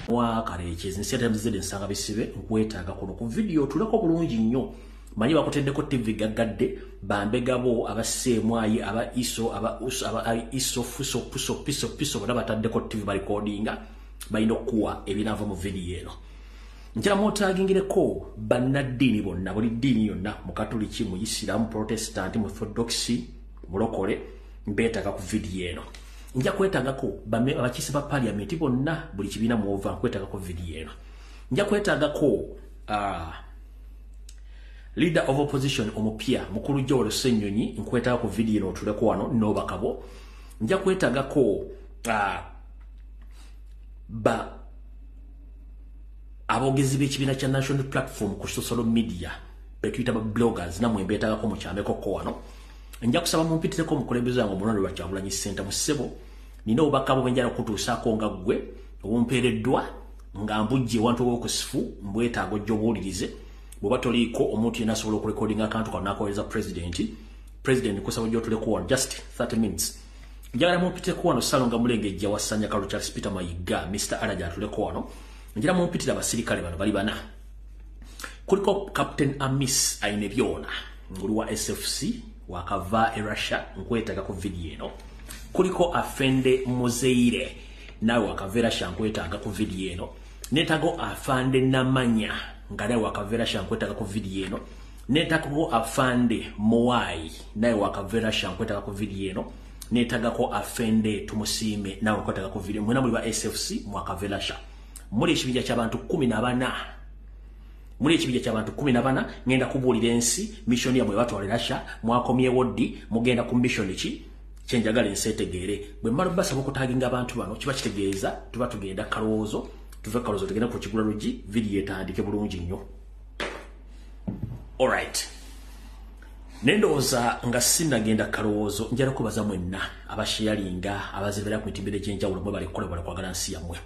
wa kareche zinsiata mzide nsanga bisibe nkwetaaga kono ku video tuleko bulungi nnyo manyi bakutendeko TV gagadde bambegabo abasemwayi aba iso aba iso fuso puso piso bataddeko TV recordinga bayino kuwa ebinava mu video eno njala motagingireko bannaddiini bonna buli ddiini yonna mu katoliki mu Islam Protestant mu Orthodoxy mulokole mbetaaga ku video eno nja kwetaagako abakisi ba parliament bonna buli kibiina mu ova kwetaagako video eno nja kwetaagako leader of opposition omupya mukulu Joel Ssenyonyi nkwetaagako video eno tuleko wano n'obakabo nja kwetaagako abogezi b'ekibiina kya national platform ku social media betuyita ba bloggers namwe mbetaagako mu kyambeko ko wano nja kusaba mumpitireko omukulembeze wange omulonde lwa Kyagulanyi Ssenta mu ssebo nina obubaka bwenjala kutuusaako nga ggwe obumpeereddwa nga mbujje wantu w'okusifu mbwetaaga ojja obuwulirize bw'oba toliiko omuntu yenna asobola okurekodinga akantu kano n'akolereza president kusaba ojja otuleko wano just 30 minutes njagala mumpitireko wano Salonga Mulengejja wa Ssanya Kalu Charles Peter Mayiga Mr. Araja atuleko wano njagala mumpitira abasirikale bano bali bana kuliko Captain Amis Ainebyona ngulu wa SFC wakava Russia nkwetaga ku video eno kuliko Afende Muzeire nawe wakava Russia nkwetaga ku video eno netago Afande Namanya ngale wakava Russia nkwetaga ku video eno netago Afande Moai nawe wakava Russia nkwetaga ku video eno netaga ko Afende Tumusime nawe nkwetaga ku video mwena muli ba SFC mwakava Russia muri ekibija ky'abantu 14 muri ekibija ky'abantu 14 ngenda kubuulira ensi mission ya mwe batwale Russia mwakomye wodi mugenda ku mission ki kyenjagala ensetegeere bwe mmala basaba okutaginga abantu bano kiba kitegeeza tuba tugenda kalowoozo tuve kalowoozo tugenda ku kigula lugi video etandike bulungi nnyo alright nendowooza nga sinnagenda kalowoozo njala kubaza mwenna abasharinga abazibera ku mitimbire gy'enjawulo mwe balikola kwagala nsi yammwe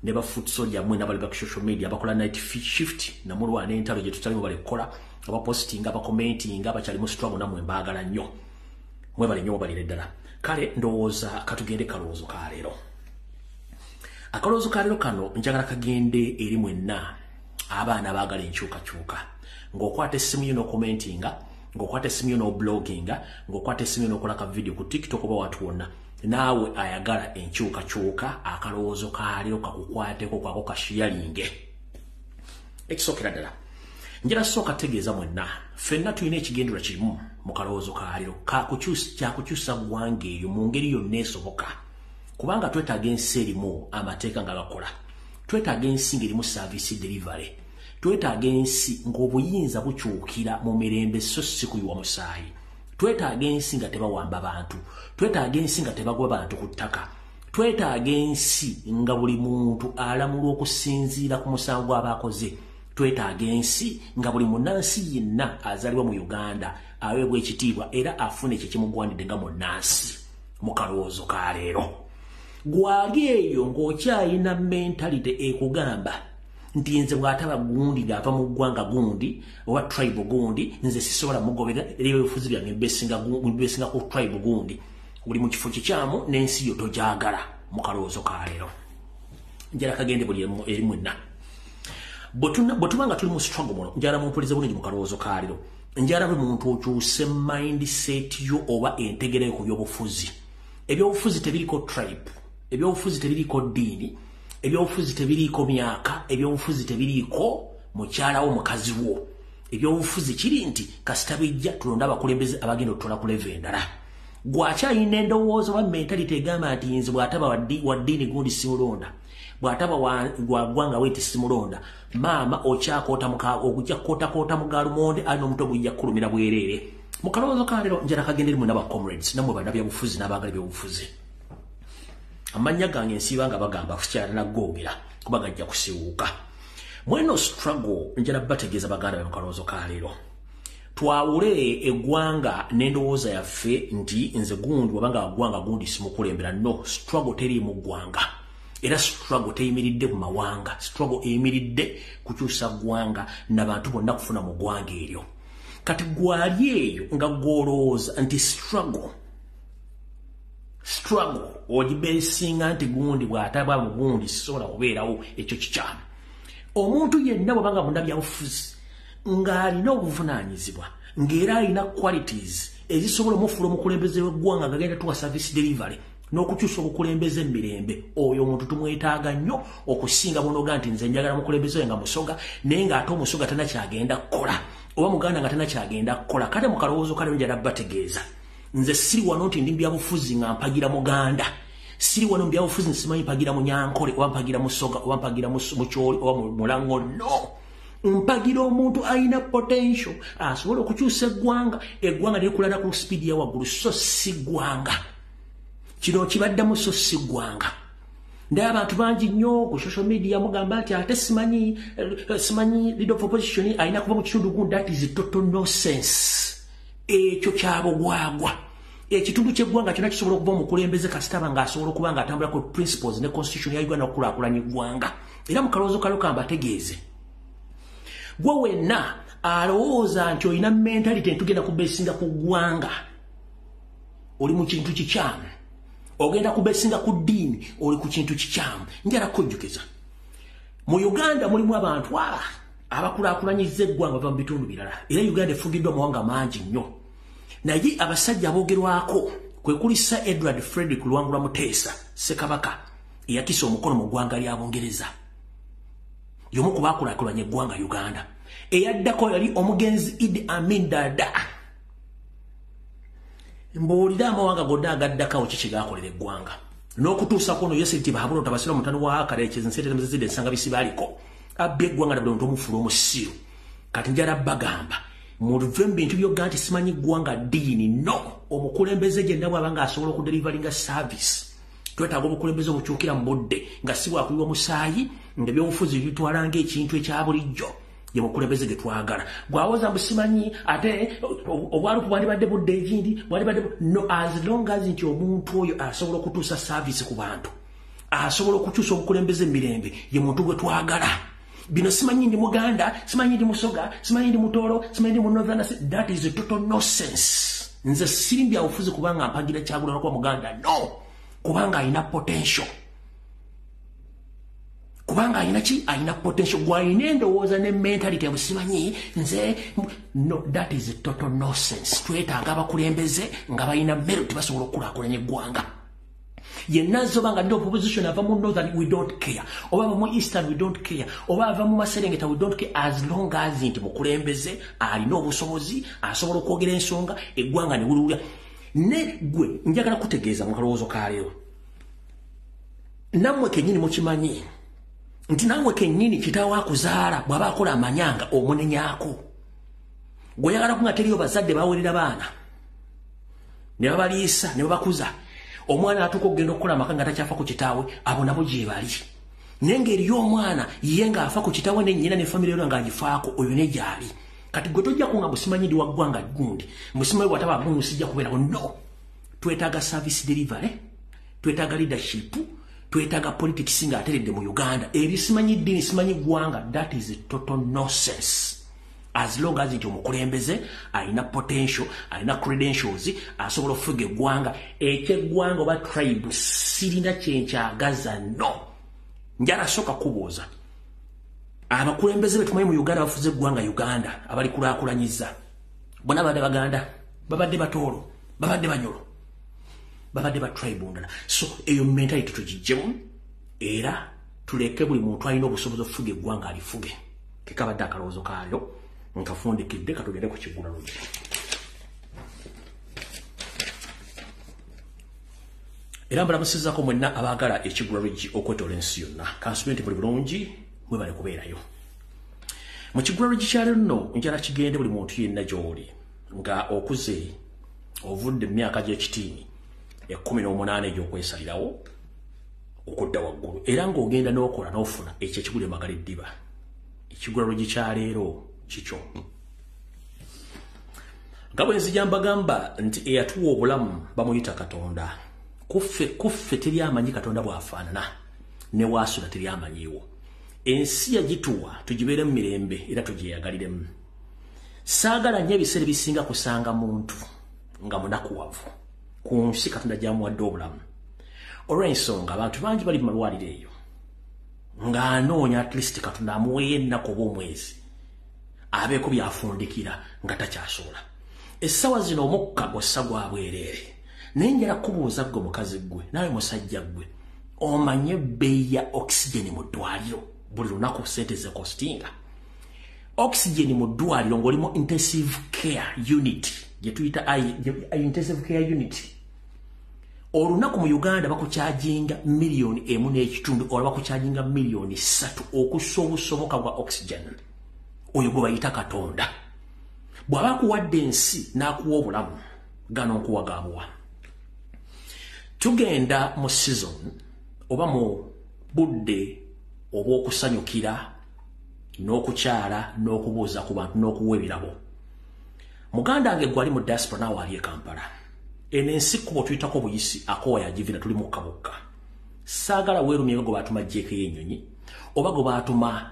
ne ba foot soldier mwe nabali ku social media abakola night shift na mulwana entalo gye tutalimu balikola aba posting aba commenting aba chali mu struggle namwe mbagala nnyo mwe bali nnyo balire ddala kale ndowooza katugende kalowoozo ka leero akalowoozo ka leero kano njagala kagende eri mwenna abaana baagala enkyukakyuka ng'okwata essimu yo n'okommentinga ng'okwata essimu yo n'obloginga ng'okwata essimu yo n'okola ka video ku TikTok oba watu wonna naawe ayagala enkyukakyuka akalowoozo ka leero kakukwateko kwako kashiyalinge ekisookera ddala njala sooka tegeeza mwenna ffenna tulina ekigendera kimu mu kalowoozo ka leero kyakukyusa ggwanga eyo mu ngeri yonna esoboka kubanga twetaaga ensi erimu amateeka nga gakola twetaaga ensi ng'erimu service delivery twetaaga ensi ng'obuyinza bukyukira mu mirembe so si kuyiwa musaayi twetaaga ensi nga tebawamba bantu twetaaga ensi nga tebagwa bantu ku ttaka twetaaga ensi nga buli muntu alamulwa okusinziira ku musango abakoze twetaaga ensi nga buli munnansi yenna azalibwa mu Uganda aweebwa ekitiibwa era afune ekyo kimugwanidde nga munnansi mu kalowoozo ka leero gwali eyo ng'okyayina mentality ekugamba nti nze bw'ataba gundi ng'ava mu ggwanga gundi oba tribe gundi nze sisobola mugobera ebyobufuzi byange bibesinga ku tribe gundi uli mu kifo kikyamu n'ensi yo togyagala mu kalowoozo ka leero njala kagende buli eri mwenna bwe tuba nga tuli mu struggle muno njala mumpulize bulungi mu kalowoozo ka leero njala bwe muntu okyuse mindset yo oba entegera yo ku byobufuzi ebyobufuzi tebiriko tribe ebyobufuzi tebiriko ddiini ebyobufuzi tebiriko myaka ebyobufuzi tebiriko mukyala wo mukazi wo ebyobufuzi kiri nti kasita bijja tulonda abakulembeze abagenda otutola ku leve endala gwakyayina endowooza oba mentality egamba nti nze bw'ataba wa ddiini gundi simulonda bw'ataba wa ggwanga weeti simulonda maama okujja kootakoota mu gaalumonde alina omuto gujja kukulumira bwereere mu kalowoozo ka leero njala kagenda erimu n'abacomrades nammwe bannabyabufuzi n'abaagala ebyobufuzi amanya gange nsiba nga bagamba kukyala nagoogera kuba gajja kusiwuuka mweno struggle njala bategeeza baganda mu kalowoozo ka leero twawule eggwanga n'endowooza yaffe nti nze gundi wabanga ggwanga gundi simukulembera no struggle teri mu ggwanga era struggle teyimiridde mu mawanga struggle eyimiridde kukyusa ggwanga n'abantu bonna kufuna mu ggwanga eryo kati gwali eyo nga gwolowooza nti struggle struggle ogibesinga nti gundi bw'ataba mu gundi sisobola kubeerawo ekyo kikyamu. Omuntu yenna bw'abanga munnabyabufuzi ng'alina obuvunaanyizibwa ng'era alina qualities ezisobola omufuula omukulembeze w'eggwanga ng'agenda tuwa service delivery n'okukyusa obukulembeze emirembe, oyo omuntu tumwetaaga nnyo okusinga munoga nti nze njagala mukulembeze nga musoga naye ng'ate omusoga tana kyagenda kukola oba muganda nga tana kyagenda kukola. Kale mu kalowoozo kale njala bategeeza nze siri wano nti ndi byabufuzi nga mpagira muganda, siri wano byabufuzi nsimanyi mpagira munyankole oba mpagira musoga oba mpagira mukyoli oba mulango. No, mpagira omuntu alina potential asobola okukyusa eggwanga likulana ku speed ya waggulu, so si ggwanga kino kibaddamu, so si ggwanga. Ndaye abantu bangi nnyo ku social media mugamba nti ate simanyi leader of opposition alina kuba mu kitundu gundi. That is total nonsense. Ekyo kyabogwagwa. Ekitundu ky'eggwanga kyonna kisobola okuba omukulembeze kasitaba ng'asobola okuba ng'atambula ku principles ne constitution ya Uganda okukulaakulanya eggwanga. Era mu kalowoozo kalo kambategeeze, gwe wenna alowooza nti olina mentality entugenda kubeesinga ku ggwanga oli mu kintu kikyamu, ogenda kubeesinga ku ddiini oli ku kintu kikyamu. Njala kujjukiza mu Uganda mulimu abantu abakulaakulanyiza eggwanga bava mu bitundu birala, era Uganda efugiddwa mawanga mangi nnyo. Naye abasajja aboogerwako kwe kuli Sir Edward Frederick Luwangula Muteesa Ssekabaka eyatisa omukono mu ggwanga lya Bungereza, y'omu ku baakulaakulanya eggwanga Uganda. Eyaddako yali omugenzi Idi Amin Dada. Mbuulira amawanga gonna agaddakawo kiki gaakolera eggwanga n'okutuusako ono Yesiti Bahabula Otabasira omutano wa Kaleekezi Nsente Muzizide ensanga bisibaaliko abbye eggwanga na buli omuntu omufuula omusiru. Kati njala bagamba muve mu bintu byogga nti simanyi ggwanga ddiini. No, omukulembeze gyenna bw'aba ng'asobola okudelivaringa service. Twetaaga obukulembeze obukyukira mu budde nga si bwakuyiwa musaayi ng'ebyobufuzi bitwala ng'ekintu ekya bulijjo. Ye mukulembeze ge twagala. Bw'awoza mbu simanyi ate obwalupu bwandibadde budde egindi bwandibadde no, as long as nti omuntu oyo asobola okutuusa service ku bantu, asobola okukyusa obukulembeze emirembe, ye muntu gwe twagala. Bino simanyi ndi muganda, simanyi ndi musoga, simanyi ndi mutoolo, simanyi ndi munorthern. That is a total nonsense. Nze siri byabufuzi kubanga mpagira Kyagulanyi okuba muganda. No, kubanga alina potential. Kubanga alina ki? Alina potential. Gwalina endowooza ne mentality ya busimanyi nze. No, that is a total nonsense. Twetaaga abakulembeze nga balina merit basobola okukulaakulanya eggwanga. Yenna zobanga ndi opposition ava mu northern, we don't care. Oba ava mu eastern, we don't care. Oba ava mu Maserengeta, we don't care, as long as nti mukulembeze alina obusobozi asobola okwogera ensonga eggwanga ne bululya. Ne gwe njagala kutegeeza mu kalowoozo ka leero, nammwe kennyini mukimanyi nti nammwe kennyini kitaawo akuzaala bw'aba akola amanyanga omunenyaako. Gw'oyagala kunga teriyo bazadde bawerera baana ne babaliisa ne babakuza, omwana atuuka okugenda okukola amaka nga takyafa ku kitaawe, abo nabo gye bali. Naye ng'eriyo omwana ye ng'afa ku kitaawe ne nnyina ne famire yona ng'agifaako, oyo ne gyali. Kati gwe tojja kunga busimanyi ndi wa ggwanga gundi, busimanyi bw'ataba gundu sijja kubeerawo. No, twetaaga service delivery, twetaaga leadership, twetaaga politics ng'ateredde mu Uganda. Eri simanyi ddiini, simanyi ggwanga. That is a total nonsense. As long as nti omukulembeze alina potential, alina credentials, asobola okufuga eggwanga, ekyeggwanga oba tribe sirina kyenkyagaza. No, njala soka kubuuza abakulembeze be tumanyi mu Uganda bafuze eggwanga Uganda abalikulaakulanyiza bonna babadde Baganda, babadde Batoolo, babadde Banyolo, babadde ba tribe ndala. So eyo mentality tugijjemu era tuleke buli muntu alina obusobozi okufuga eggwanga alifuge. Kekabadde akalowoozo kaayo nkafundikidde, katugende ku Kigulalogi. Era mbalamusizzaako mwenna abaagala Ekigulalogi okwetoola ensi yonna. Kansubire nti buli bulungi mwebale kubeerayo. Mu Kigulalogi kya leero nno njala kigende buli muntu yenna gy'oli nga okuze ovudde mu myaka gy'ekitiini 18 egy'okwesalirawo okudda waggulu, era ng'ogenda n'okola n'ofuna ekyo ekigula emagala eddiba. Ekigulalogi kya leero kikyo. Nga bwe nzija mbagamba nti eyatuwa obulamu bamuyita Katonda. Kuffe teri amanyi Katonda bw'afaanana, ne waasula teri amanyiiwo. Ensi yagituwa tugibeere mu mirembe era tugyeyagaliremu. Saagala nnyo ebiseera bisinga kusanga muntu nga munakuwavu ku nsi Katonda gy'amuwadde obulamu olw'ensonga abantu bangi bali mu malwaliro eyo nga anoonya at least Katonda amuweeyo ennaku oba omwezi abeeko byafundikira nga takyasobola. Essaawa zino omukka gw'ossa gwa bwereere naye njala kubuuza ggwe mukazi ggwe nawe musajja ggwe omanye ebbeeyi ya oxygen mu ddwaliro buli lunaku ssente ze kostinga. Oxygen mu ddwaliro ng'olimu intensive care unit gye tuyita intensive care unit olunaku mu Uganda bakukyajinga $1.5 oba bakukyajinga $3 okussa obusoboka bwa oxygen. Oyo gwe bayita Katonda. Bw'aba akuwadde ensi n'akuwa obulamu gano nkuwa gaabuwa. Tugenda mu season oba mu budde obw'okusanyukira n'okukyala n'okubuuza ku bantu n'okuwa ebirabo. Muganda wange gwali mu diaspora naawe ali e Kampala. Eno ensi kkubo tuyitako obuyisi akoowa yagivira tuli mukka bukka. Saagala weerumyenga gwe baatuma JK y'ennyonyi oba gwe baatuma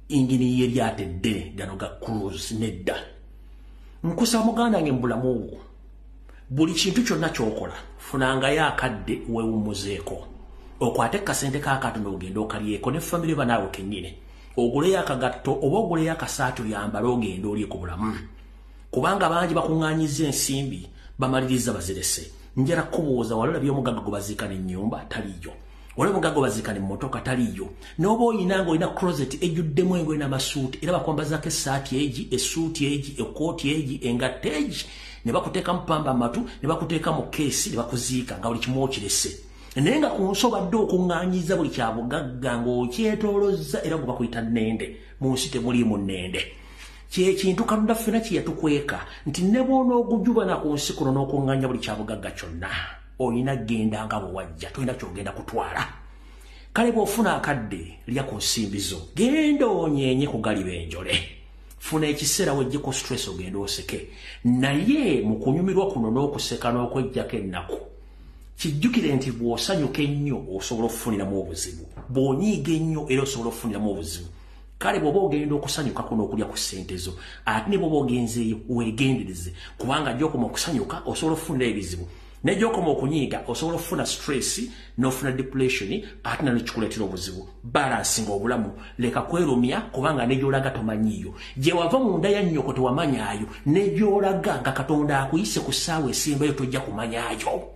ingini y'eryato eddene gano ga cruise nedda. Nkusaba muganda wange mu bulamu obwo buli kintu kyonna ky'okola funangayo akadde weewummuzeeko. Okwate kasente kaakatono ogenda okalyeko ne famire oba naawe kennyini. Oguleyo akagatto oba oguleyo akasaati oyambale ogenda olye ku bulamu. Kubanga bangi bakuŋŋaanyiza ensimbi bamaliriza bazirese. Njala kubuuza wali olabye omugagga gwe baziika n'ennyumba taliyo. Wali omugagga baziika n'emmotoka taliyo. N'oba oyina ng'olina closet ejjuddemu engoye n'amasuuti era bakwambazaako essaati egi, essuuti egi, ekkooti egi, engatto egi ne bakuteeka mu pamba amatu ne bakuteeka mu keesi ne bakuziika nga buli kimu okirese. Naye nga ku nsi obadde okuŋŋaanyiza buli kyabugagga ng'okyetoolozza era gwe bakuyita nnende. Mu nsi temuliimu nnende. Kintu Katonda ffenna kye yatukweka nti ne bw'onoogujuba na ku nsi kuno n'okuŋŋaanya buli kyabugagga kyonna olina genda nga bwe wajja tolina kyogenda kutwala. Kale bw'ofuna akadde lya ku nsimbi zo genda onyeenye ku galiba enjole. Funa ekiseera wejjeko stress ogenda oseke. Naye mu kunyumirwa kuno n'okuseka n'okwejjako ennaku kijjukire nti bw'osanyuka ennyo osobola okufuniramu obuzibu. Bw'onyiiga ennyo era osobola okufuniramu obuzibu. Kale bw'oba ogenda okusanyukako n'okulya ku ssente zo ate ne bw'oba ogenzeeyo weegendereze kubanga gy'okoma okusanyuka osobola okufunira ebizibu. Ne gy'okoma okunyiiga osobola okufuna stress n'ofuna depression ate nalyo kikuleetera obuzibu. Balansinga obulamu leka kwerumya kubanga ne gy'olaga tomanyiiyo. Gye wava mu nda ya nnyoko tewamanyaayo ne gy'olaga nga Katonda akuyise ku ssaawa esembayo tojja kumanyaayo.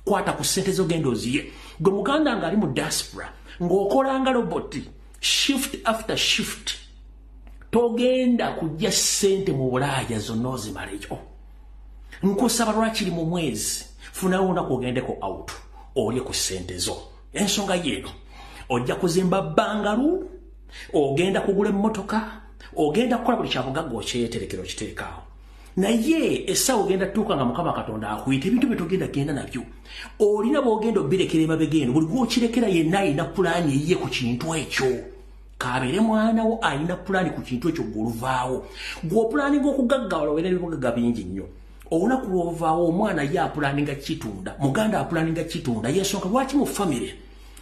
Kwata ku ssente zo genda oziye. Gwe muganda ng'ali mu diaspora ng'okolanga roboti shift after shift togenda kujja ssente mu Bulaaya zonna ozimaleyo. Nkusaba lwakiri mu mwezi funawo olunaku ogendeko out olye ku ssente zo. Ensonga yeeno ojja kuzimba bbangalu, ogenda kugula emmotoka, ogenda kukola buli kyabugagga okyeterekera okiteekaawo. Naye essaawa ogenda tuuka nga Mukama Katonda akuyita ebintu bye togenda genda nabyo. Olina bw'ogenda obirekera emabega eno buli gw'okirekera yenna alina pulaani eyiye ku kintu ekyo. Kabeere mwana wo alina pulaani ku kintu ekyo gw'oluvaawo. Gw'opulaaninga okugaggawala obeera ebibugagga bingi nnyo. Olunaku lw'ovaawo omwana ye apulaaninga kitunda, muganda apulaaninga kitunda. Y'ensonga lwaki mu famire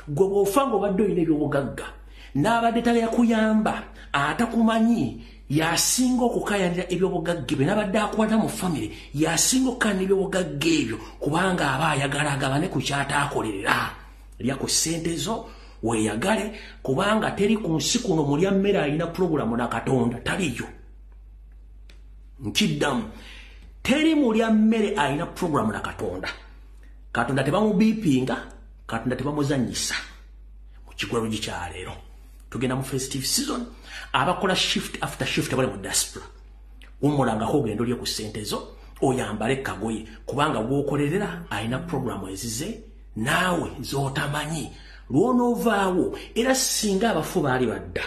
gwe bw'ofa ng'obadde olina ebyobugagga n'abadde tayakuyamba atakumanyi yasinga okukayanira ebyobugagga bye n'abadde akwata mu famire yasinga okukayanira ebyobugagga ebyo kubanga aba ayagala agabane ku kyataakolerera. Lya ku ssente zo weeyagale kubanga teri ku nsi kuno mulya mmere alina pulogulamu na Katonda taliyo. Nkiddamu teri mulya mmere alina pulogulamu na Katonda. Katonda tebamubiipinga, Katonda tebamuzannyisa. Mu kigwalo gikyaleero tugenda mu festive season abakola shift after shift abali mu diaspora wumulangako ogenda olye ku ssente zo oyambale kagoye kubanga gw'okolerera alina pulogulamu ezize naawe z'otamanyi. Lw'onoovaawo era singa abafu baali badda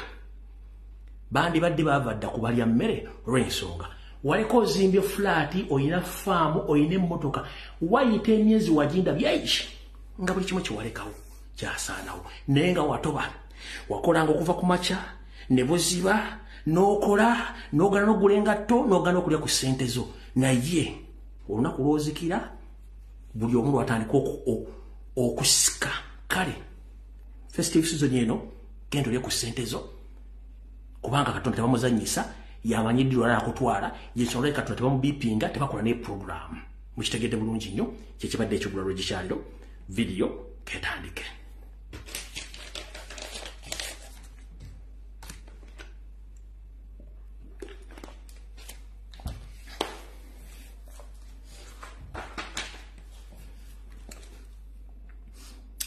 bandibadde baava dda kubalya mmere olw'ensonga waleko ozimbye fulaati oyina faamu oyina emmotoka wayita emyezi waginda byaishi nga buli kimu kiwalekawo kyasaanawo. Naye nga watoba wakolanga okuva ku makya ne buziba n'okola n'ogana n'ogula engatto n'ogana okulya ku ssente zo. Naye olunaku lw'ozikira buli omu lwatandika okusika. Kale festive season eno genda olye ku ssente zo kubanga Katonda tebamuzannyisa yamanyiddwa n'akutwala y'ensonga Katonda tebamubiipinga tebakola ne program. Mukitegedde bulungi nnyo kyekibadde ekyogulwa lw'ekikyaliro video ketandike.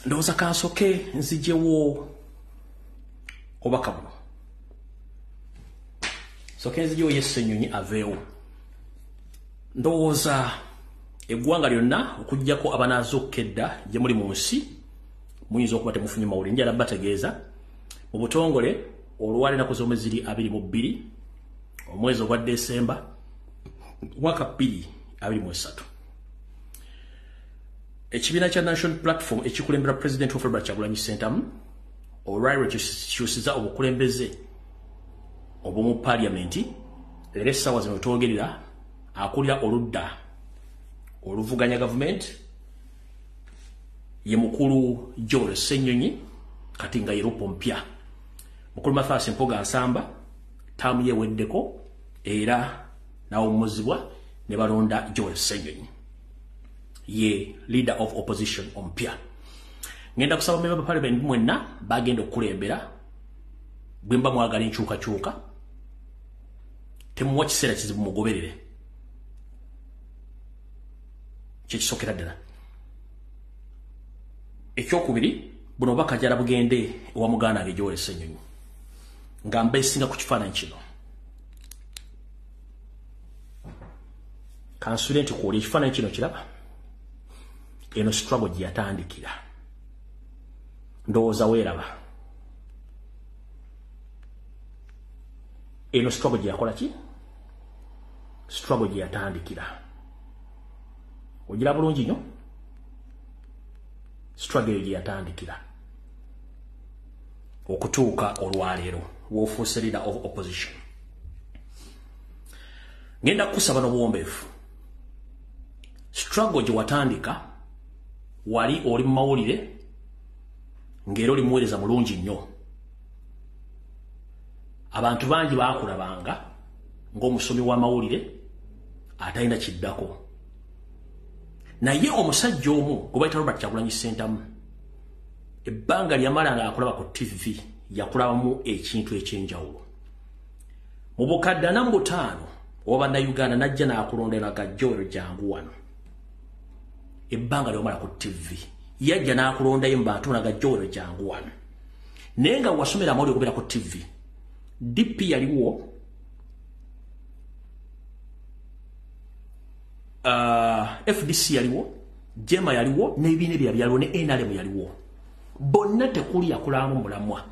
Ndoza kansoke nzijewo obaka buno. Soke nzijewo Yesenyonyi aveewo. Ndowooza eggwanga lyonna okuggyako abanaazokedda gye muli mu nsi muyinza okuba temufunye mawulire. Njala bategeeza mu butongole olwali ennaku z'omwezi 22 omwezi ogwa Desemba mwaka 2023 ekibiina kya National Platform ekikulembera President of Robert Kyagulanyi Ssentamu olwali kyusiza obukulembeze obw'omu Parliament leero essaawa zino twogerera akulira oludda oluvuganya government ye mukulu Joel Ssenyonyi kati nga yerupo mpya mukulu Mathias Mpuga Nsamba taamu yeweddeko era n'awummuzibwa ne balonda Joel Ssenyonyi ye leader of opposition ompya. Ngenda kusaba member of parliament mwenna bagenda okulembera bwemba mwagala enkyukakyuka temuwa kiseera kizibu mugoberere kyekisokera ddala. Ekyokubiri buno bakajala bugende ewa muganda ge Joel Ssenyonyi nga mbeesinga ku kifaananyi kino kansule nti kuwulira ekifaananyi kino kiraba eno struggle gye yatandikira ndowooza weeraba eno struggle gye yakola ki struggle gye yatandikira ogira bulungi nnyo struggle gye yatandikira okutuuka olwaleero w'ofuuse leader of opposition. Ngenda kusaba n'obuwombeefu struggle gye watandika wali oli mu mawulire ng'era oli muweereza mulungi nnyo. Abantu bangi baakulabanga ng'omusomi w'amawulire atalina kiddako. Naye omusajja omu gwe bayita Robert Kyagulanyi Ssentamu ebbanga lyamala nga akulaba ku TV yakulabamu ekintu ekyenjawulo. Mu bukadde 45 owa bannayuganda najja n'akulonderaga Joel jangu wano. Ebbanga lyomala ku TV yajja n'akulondayo mu bantu naga Joel jangu wano. Naye nga wasomera amawulire okubeera ku TV DP yaliwo FDC yaliwo Jema yaliwo n'ebibiina ebirala byaliwo ne NRM yaliwo. Bonna tekuli yakulamu mulamwa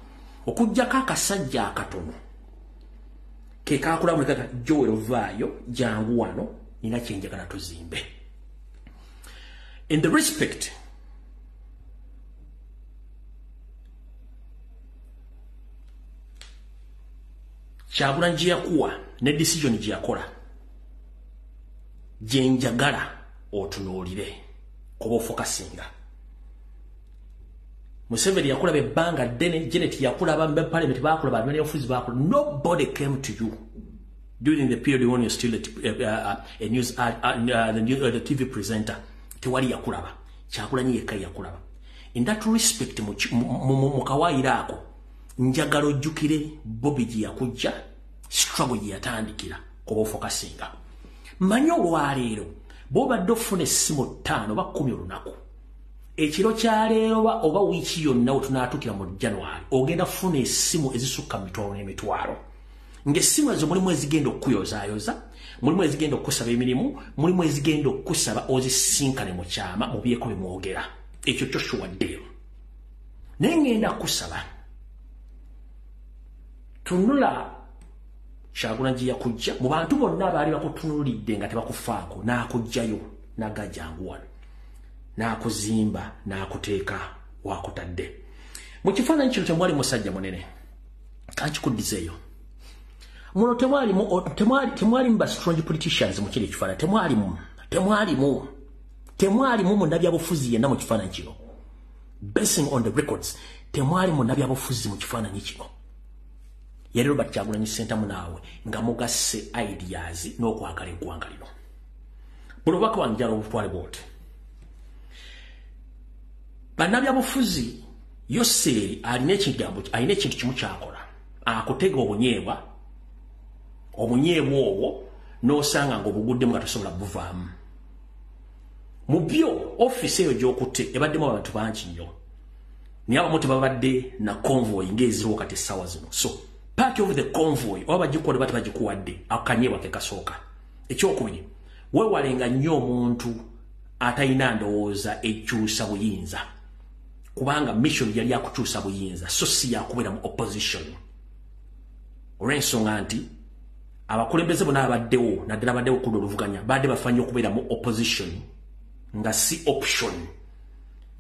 okujjako akasajja akatono ke kakulamu kaka Joel vaayo jangu wano nina kyenjagala tuzimbe. In the respect Kyagulanyi gye yakuwa ne decision gye yakola gye njagala otunuulire kuba ofokasinga. Museveni yakulaba ebbanga ddene, Janet yakulaba mu parliament baakulaba, abanyoni ofuzi baakulaba. Nobody came to you during the period when you're still a news the TV presenter. Tewali yakulaba. Kyagulanyi yekka yakulaba. In that respect mu kawaayiro ako njagala ojjukire Bobby gye yakujja struggle gye yatandikira kuba ofokasinga. Manyi olwaleero bw'obadde ofuna essimu 5 oba 10 olunaku ekiro kya leero oba wiiki yonna wetunaatukira mu January ogenda kufuna essimu ezisukka mu mitwalo n'emitwalo. Ng'essimu ezo mulimu ezigenda okukuyozaayoza, mulimu ezigenda okukusaba emirimu, mulimu ezigenda okukusaba ozisinkane mu kyama mu byeko bye mwogera. Ekyo kyo kiwaddeyo. Naye ngenda kusaba tunula Kyagulanyi gye yakujja mu bantu bonna abaali bakutunuulidde nga tebakufaako n'akujjayo n'agajjangu wano n'akuzimba n'akuteeka wakutadde. Mu kifaananyi kino temwali musajja munene kankikuddizeeyo. Muno temwalimu ba strong politicians mu kino ekifaananyi. Temwalimu munnabyabufuzi yenna mu kifaananyi kino. Basing on the records temwali munnabyabufuzi mu kifaananyi kino. Yali Robert Kyagulanyi Ssentamu naawe nga mugasse ideas n'okwagala eggwanga lino. Buno baka wanjala obutwale bwote. bannabyabufuzi Yoseri alina ekintu kimu kyakola akutega obunyeebwa obwo n'osanga ng'obuguddemu nga tosobola buvaamu mu byo office eyo gy'okutte ebaddemu abantu bangi nnyo naye abamu tebabadde na convoy ng'eziriwo kati essaawa zino so part of the convoy oba bagikuwadde bati bagikuwadde akanyeebwa ke kasooka ekyokubiri weewalenga nnyo omuntu atalina ndowooza ekyusa buyinza kubanga mission yali akukyusa buyinza so si yakubeera mu opposition olw'ensonga nti abakulembeze bonna abaddewo naddala abaddewo ku oluvuganya badde bafanye okubeera mu opposition nga si option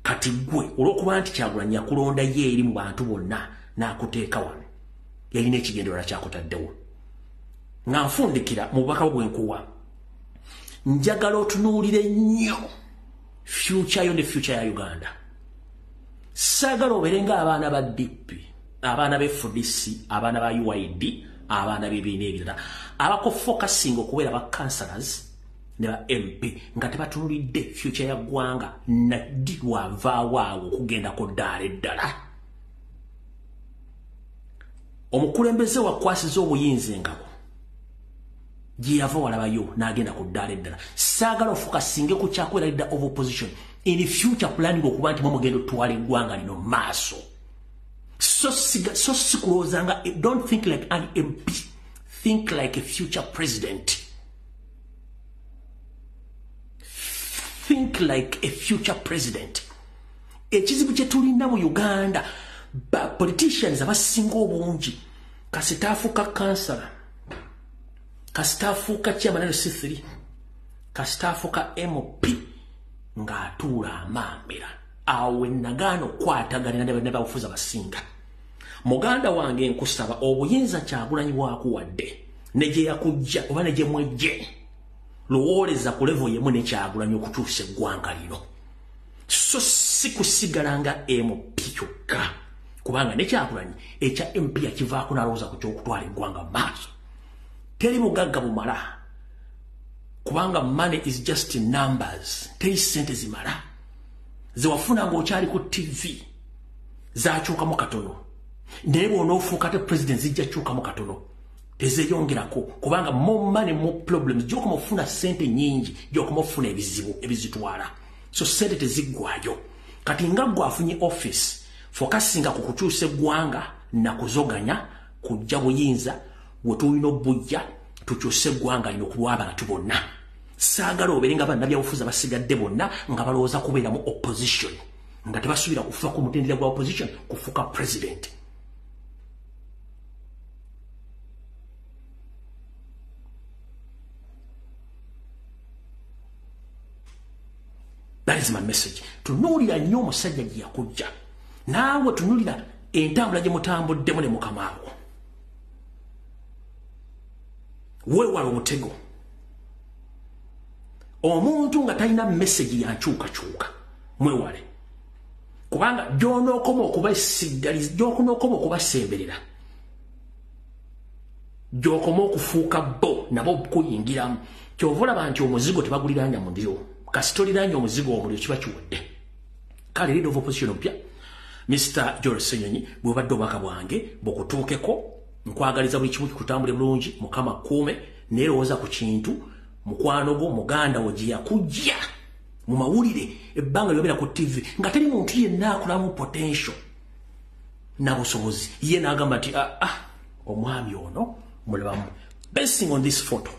kati gwe olw'okuba nti Kyagulanyi yakulonda ye eri mu bantu bonna n'akuteeka wano yalina ekigendererwa kyakutaddewo nga nfundikira mu bubaka bwe nkuwa njagala otunuulire nnyo future yo ne future ya Uganda saagala obeere ng'abaana ba DP abaana b'FDC abaana ba UID abaana b'ebibiina ebirala abakofokasinga okubeera ba councillors ne ba MP nga tebatunulidde future ya ggwanga naddi wavaawo awo okugendako ddaala eddala omukulembeze wakwasiza obuyinza engabo gye yava walabayo n'agenda ku ddaala eddala saagala ofokasinge ku kyakubeera leader of opposition in future planning okuba nti mugenda otwala eggwanga lino maaso so sikulowooza don't think like an MP think like a future president think like a future president ekizibu kye tulina mu Uganda ba politicians abasinga obungi kasitaafuka kansala kasitaafuka chairman C3 kasitaafuka MP ng'atuula amambera awe nagaano kwataganira ne babufuzi abasinga muganda wange nkusaba obuyinza Kyagulanyi bwakuwadde ne gye yakujja oba ne gye mwejje lowooleza ku level yemu ne Kyagulanyi okukyusa eggwanga lino so si kusigala nga MP kyokka kubanga ne Kyagulanyi ekya MP yakivaako n'alowooza ku ky'okutwala eggwanga maaso teri bugagga bumala kubanga money is just numbers teri sente zimala zewafuna ng'okyali ku TV zaakyukamu katono naye bw'onoofuuka te president zijja kyukamu katono tezeyongerako kubanga more money more problems gy'okoma ofuna sente nyingi gy'okoma ofuna ebizibu ebizitwala so sente teziggwayo kati nga gwe afunye office fokasinga ku kukyusa eggwanga na kuzoganya kujja buyinza bwe tulina obujja tukyuse eggwanga lino ku lw'abantu bonna saagala obeere nga bannabyabufuzi abasigadde bonna nga balowooza kubeera mu opposition nga tebasuubira kufuuka ku mutendera gwa opposition kufuuka president that is my message tunuulira nnyo omusajja gye yakujja naawe tunuulira entambula gye mutambuddemu ne mukamaawo weewala omutego omuntu nga talina message yankyukakyuka mwewale kubanga gy'onookoma okubasigaliza gy'onookoma okubasemberera gy'okoma okufuuka bo nabo kuyingiramu kyova olaba nti omuzigo tebaguliranja mu ndiro kasi toliranja omuzigo omuliro kiba kiwedde kale leader of opposition opya Mr. George Senyonyi bw'obadde obubaka bwange bukutuukeko nkwagaliza buli kimu kikutambule bulungi mukama kuume neerowooza ku kintu mukwano gwo muganda wo gye yakujja mu mawulire ebbanga lyobera ku TV nga teri muntu yenna akulamu potential na busobozi ye n'agamba nti omwami ono mulabamu basing on this photo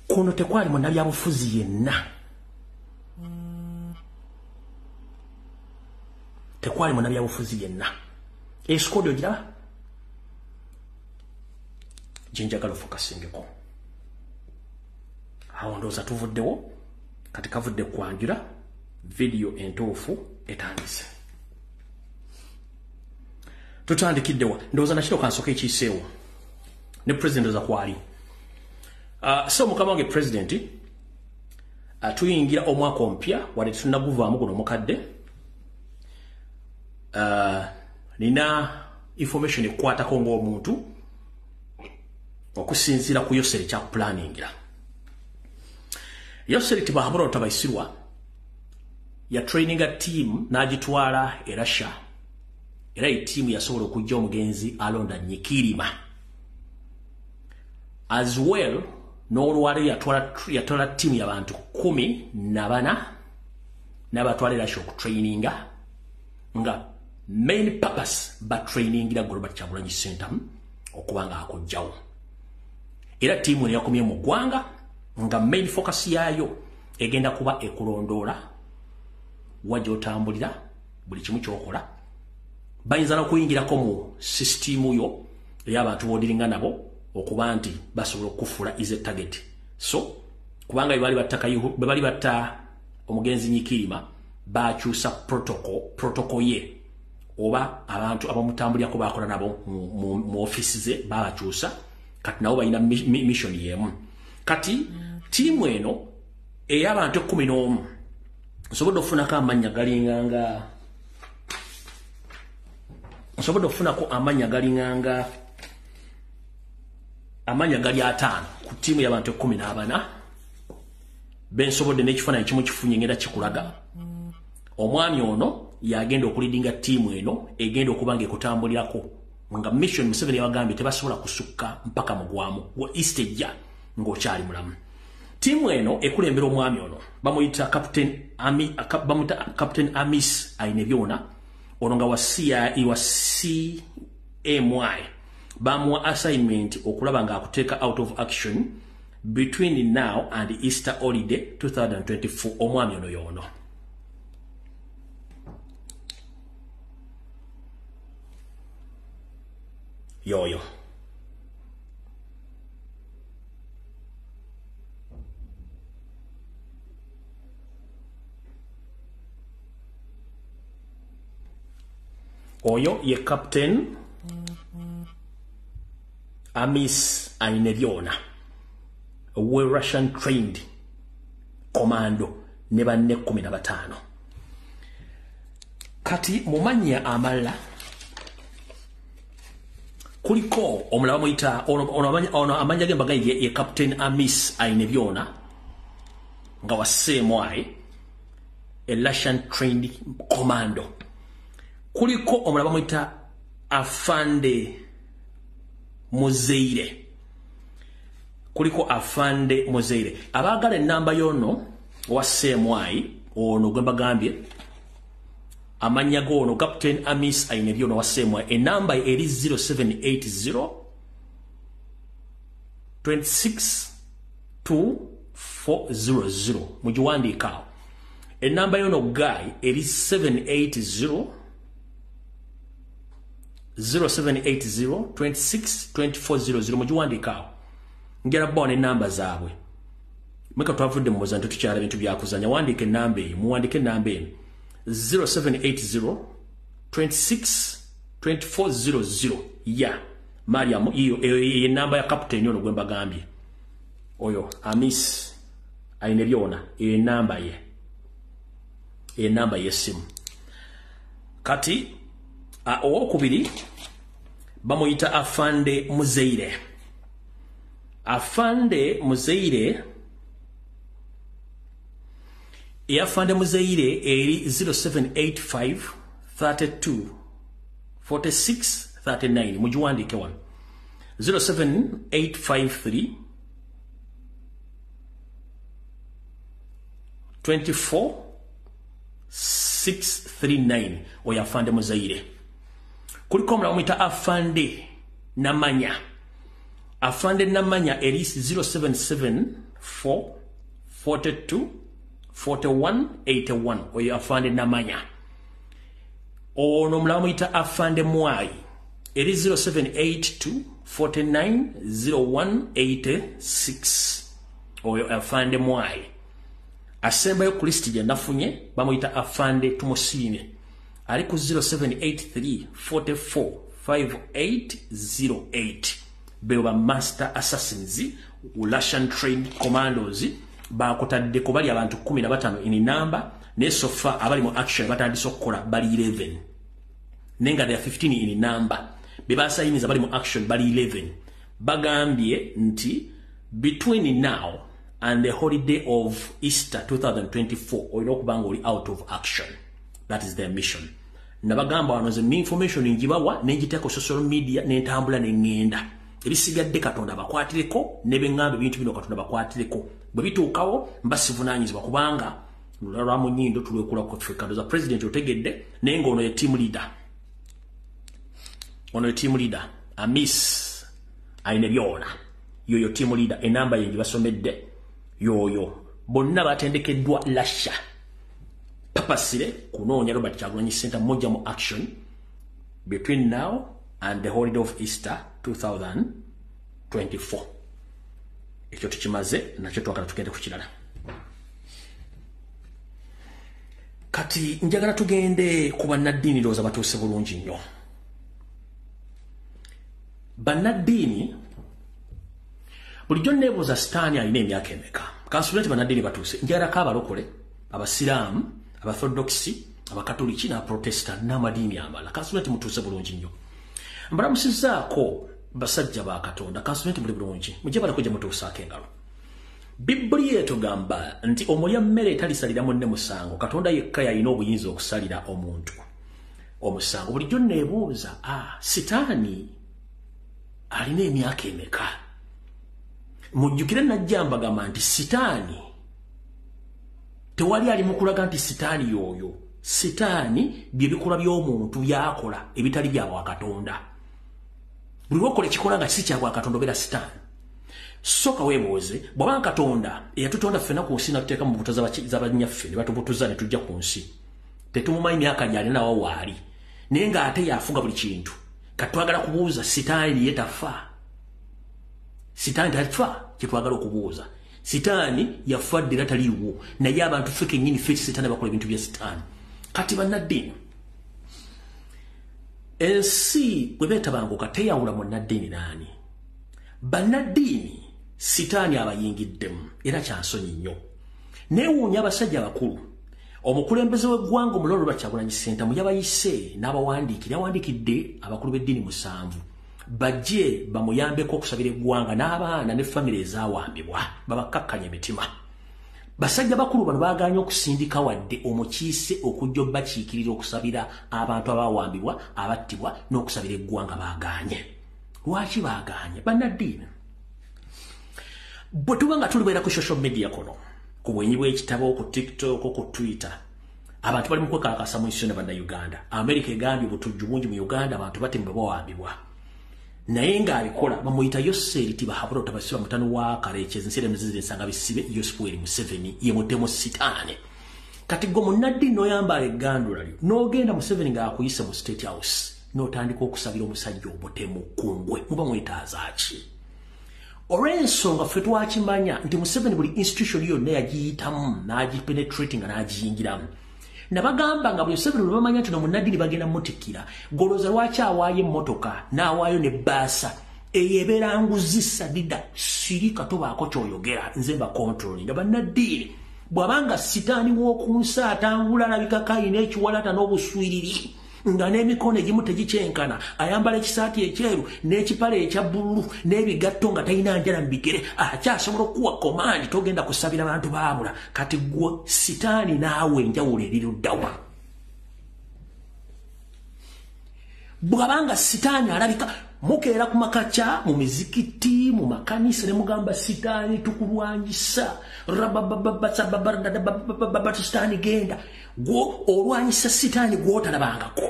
kuno tekwali munnabyabufuzi yenna tekwali munnabyabufuzi yenna esikoodi ogiraba gyenjagala ofokasingeko awo ndowooza tuvuddewo kati kavudde kwanjula vidiyo entuufu etandise tutandikiddewa ndowooza nakino kansoka ekiiseewo ne president oza kwali so mukama wange president tuyingira omwaka omupya wadde tetunnaguvaamu guno mukadde nina information ekwatako ng'omuntu okusinzira ku Yoseri kya planningira. Yoseri tibahabura otabaisirwa ya training a team n'agitwala e Russia. Era iyi team yasobola okujja omugenzi alonda Nyikirima. As well, n'olwali yatwala team y'abantu 14 n'abatwala Russia okutraininga nga main purpose ba trainingira Golbert Kyagulanyi Center okubanga akujjawo. Era team eno yakomye mu ggwanga nga main focus yayo egenda kuba ekulondoola wajja otambulira buli kimu kyokola. Bayinza n'okuyingirako mu system yo ey'abantu boodiringa nabo okuba nti basobola okufuula is a target. So kubanga bali batta omugenzi Nyikirima bakyusa protocol ye oba abantu abamutambulirako bakola nabo mu office ze babakyusa kati nabo balina mission yemu. Kati team eno ey'abantu 11 nsobodde okufunako amanya galinganga nsobodde okufunako amanya galinganga amanya gali 5 ku tiimu y'abantu 14 bensobodde n'ekifaananyi kimu kifunye ngenda kikulaga. Omwami ono yagenda okulidinga tiimu eno egenda okuba nga ekutambulirako nga mission Museveni yabagambye tebasobola kusukka mpaka mugwamu wa East ejja ng'okyali mulamu. Tiimu eno ekulembera omwami ono bamuyita Captain Amis Ainebyona ono nga wa CMY bamuwa assignment okulaba nga akuteeka out of action between now and Easter holiday 2024. Omwami ono yono yoyo oyo ye Captain Amis Ainebyona, a Russian trained commando ne banne 15. Kati mumanya amala kuliko omulaba muyita ono amanya gembaga ye Captain Amis Ainebyona nga wa CMY, a Russian trained commando. Kuliko omulaba muyita Afande Muzeire. Kuliko Afande Muzeire. Abagala enamba yono wa CMY ono gwemba gambye amanya gono Captain Amis Ainebyona wa CMY. Enamba eri 0780 26 2400 mujiwandika. Enamba yono guy eri 0780 26 2400 mujiwandika. Ngera bone namba zaabwe. Mweka twavudde mu muzanto tukyala bintu byakuzanya wandike namba eyo muwandike namba eno 0780 26 2400 ya Mariam iyo namba ya Captain ono gwemba gambye oyo Amis Ainebyona iyo namba ye simu. Kati owokubiri bamuyita Afande Muzeire. Afande Muzeire Afande Muzeire eri 0785 32 46 39 mujiwandike wano 07853 24 639 oya Afande Muzeire. Kuliko omulaba mwita Afande Namanya. Afande Namanya eri 0774 42 41 81 oyo Afande Namanya. Ono omulaba mwita Afande Mwai eri 0782 49 01 86 oyo Afande Mwai. Asembayo Kristi gye nafunye bamuyita Afande Tumusine ali ku 0783 44 5808 beba master assassins Russian trained commandos bakotadde ko bali abantu 15 in number ne sofa abali mu action batandise okukola bali 11 nenga they are 15 in number beba sayiniza bali mu action bali 11 bagambye nti between now and the holiday of Easter 2024 olina okubanga oli out of action. That is their mission. Nabagamba wano ze information njibawa nenjiteeko social media nentambula nengenda. Ebisigadde Katonda bakwatireko nebengambe bintu bino Katonda bakwatireko. Bwe bituukawo mbasivunanyizibwa kubanga lwa munyindo tulwekula ku Africa za president otegedde nengo ono ye team leader. Ono ye team leader Amis aine byona. Yoyo team leader enamba yengi basomedde yoyo bonna batendekeddwa lasha. Papasire kunoonya Robert Kyagulanyi Center moja mu action between now and the holiday of Easter 2024. Ekyo tukimaze nakyo twagala tugende ku kirala. Kati njagala tugende ku bannaddiini looza batuuse bulungi nnyo. Bannaddiini bulijjo neebuuza sitaani alina emyaka emeka. Kansulenti bannaddiini batuuse njagala kaabalokole abasiraamu Abaorthodoxi, Abakatoliki na Protestant n'amadiini amala. Kansulenti mutuuse bulungi nnyo. Mbalamusizaako basajja ba Katonda. Kansulenti muli bulungi. Mujje balakujja mutuusaako engalo. Biblia etugamba nti omulya mmere etalisalira munne musango. Katonda yekka yalina obuyinza okusalira omuntu omusango. Bulijjo neebuuza, sitaani alina emyaka emeka? Mujjukire najja mbagamba nti sitaani tewali ali mukulaga nti sitaani yoyo. Sitaani bye bikolwa by'omuntu byakola ebitali bya bwa Katonda. Buli wakola ekikola nga si kya bwa Katonda obeera sitaani. Soka weebuuze bw'aba Katonda eyatutonda ffenna ku nsi n'atuteeka mu mbuto z'abanyaffe ne batubutuza ne tujja ku nsi. Tetumumanyi myaka gy'alina wa waali. Naye ng'ate yafuga buli kintu. Katwagala kubuuza sitaani ye tafa. Sitaani tafa kyetwagala okubuuza. Sitaani yafaddira taliiwo naye abantu ffe kennyini ffe sitaani bakola ebintu bya sitaani. Kati bannaddiini ensi bwe beetabanguka teyawula munnaddiini naani. Bannaddiini sitaani abayingiddemu era kyansonyi nnyo. Neewuunya abasajja abakulu. Omukulembeze w'eggwanga Omulolo Robert Kyagulanyi Ssentamu yabayise n'abawandiikira yawandiikidde abakulu b'eddiini 7 bajje bamuyambeko okusabira eggwanga n'abaana ne famire ezaawambibwa babakkakkanya emitima. Basajja bakulu bano baaganye okusindika wadde omukiise okujja bakiikirira okusabira abantu abaawambibwa abattibwa n'okusabira eggwanga baaganye. Lwaki baaganye? Bannaddiini bwe tuba nga tulibeera ku social media kono ku bwenyi bw'ekitabo ku TikTok ku Twitter abantu bali mu kwekalakasa mu nsi yonna bannayuganda. Amerika egambye obutujju bungi mu Uganda abantu batemba bawambibwa. Naye ng'abikola bamuyita Yoseri Tibahabula tabasiba mutano wa Karekyezi nsire muzizire nsanga bisibe Yoseri Museveni ye mutemo sitaani. Kati go munnaddiini n'oyambala eggandula lyo n'ogenda Museveni ng'akuyise mu State House n'otandika okusabira omusajja obutemu kungwe muba mwetaaza ki? Olw'ensonga ffe twakimanya nti Museveni buli institution yonna yagiyitamu n'agipenetrating n'agiyingiramu. Nabagamba nga buli Museveni lwe bamanya nti munnaddiini bagenda mutikkira golooza lwaki awaayo emmotoka n'awaayo ne bbaasa eyeebeera nguzi sadida sirika tobaako ky'oyogera nze mba controlling. Bannaddiini bw'abanga sitaani w'oku nsi atambula alabika kayina ekiwalata n'obuswiriri nga n'emikono egimu tegikyenkana ayambala ekisaati ekyeru n'ekipale ekya bbululu n'ebigatto nga talina njala mu bigere akyasobola okuwa komandi togenda kusabira bantu baabula. Kati gwe sitaani naawe enjawulo eriruddawa. Bw'abanga sitaani alabika mukeera ku makakya mu mizikiti mu makanisa ne mugamba sitaani tukulwanyisa sitaani genda gwo olwanyisa sitaani gwotalabangako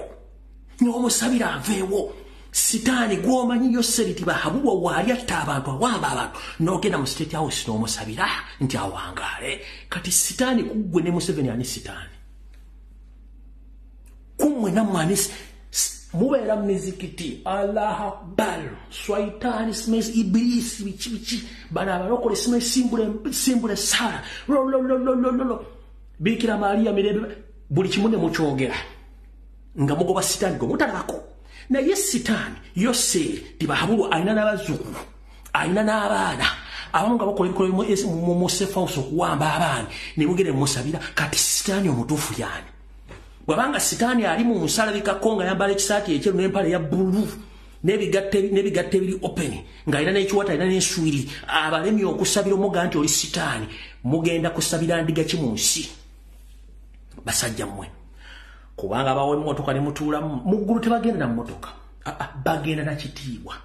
n'omusabira aveewo. Sitaani gwomanyi Yoseri Tibahabulwa waali atta abantu awamba abantu n'ogenda mu State House n'omusabira nti awangaale. Kati sitaani kuggwe ne Museveni ani sitaani? Kummwe nammwe ani mubeera mu mizikiti Allah Akbar Swaitani Smith Ibilisi bichi bana abalokole Smith simbule sala lo Bikira Maria mirebe buli kimunne mukyogera nga mugoba sitaani gwe mutalabako. Naye sitaani Yoseri Tibahabulwa alina n'abazzukulu alina n'abaana abamu nga bakola ebikolo mu safe house okuwamba abaana ne mugende musabira. Kati sitaani omutuufu yaani? Bwabanga sitaani ali mu nsalabikako nga yambala ekisaati ekyeru n'empale ya bbululu nebigatte bili open ngaira n'ekiwata ina n'enswiri abalemi okusabira omuga nti oli sitaani mugenda kusabira ndiga kimunsi basajja mmwe kubanga bawe mmotoka ne mutuula muggulu tebagenda na mmotoka bagenda na kitiibwa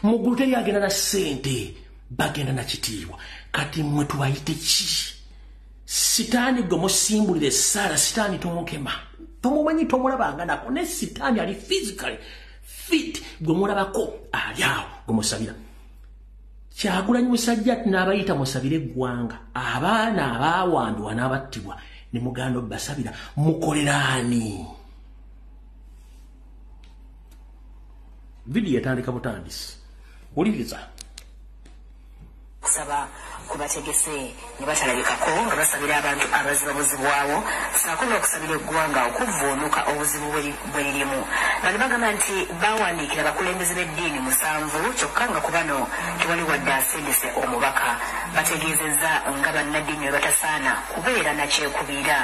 muggulu teyagenda na ssente bagenda na kitiibwa kati mmwe tubayite ki sitaani gwe musimbulire Sara sitaani tomukema tomumanyi tomulabanga nako ne sitaani ali physically fit gwe mulabako ali awo gwe musabira Kyagulanyi musajja n'abayita musabire eggwanga abaana abaawambibwa n'abattibwa ne muganda basabira mukoleraani video yatandika butandisi uliriza kusaba kubategese ne batalabikako nga basabira abantu abazibabuzibwawo saako n'okusabira eggwanga okuvvuunuka obuzibu bwe lirimu bali bagamba nti bawandiikira abakulembeze b'eddiini 7 kyokka nga ku bano tewali wadde asendese omubaka bategeezezza nga bannaddiini bwe batasaana kubeera nakyekubiira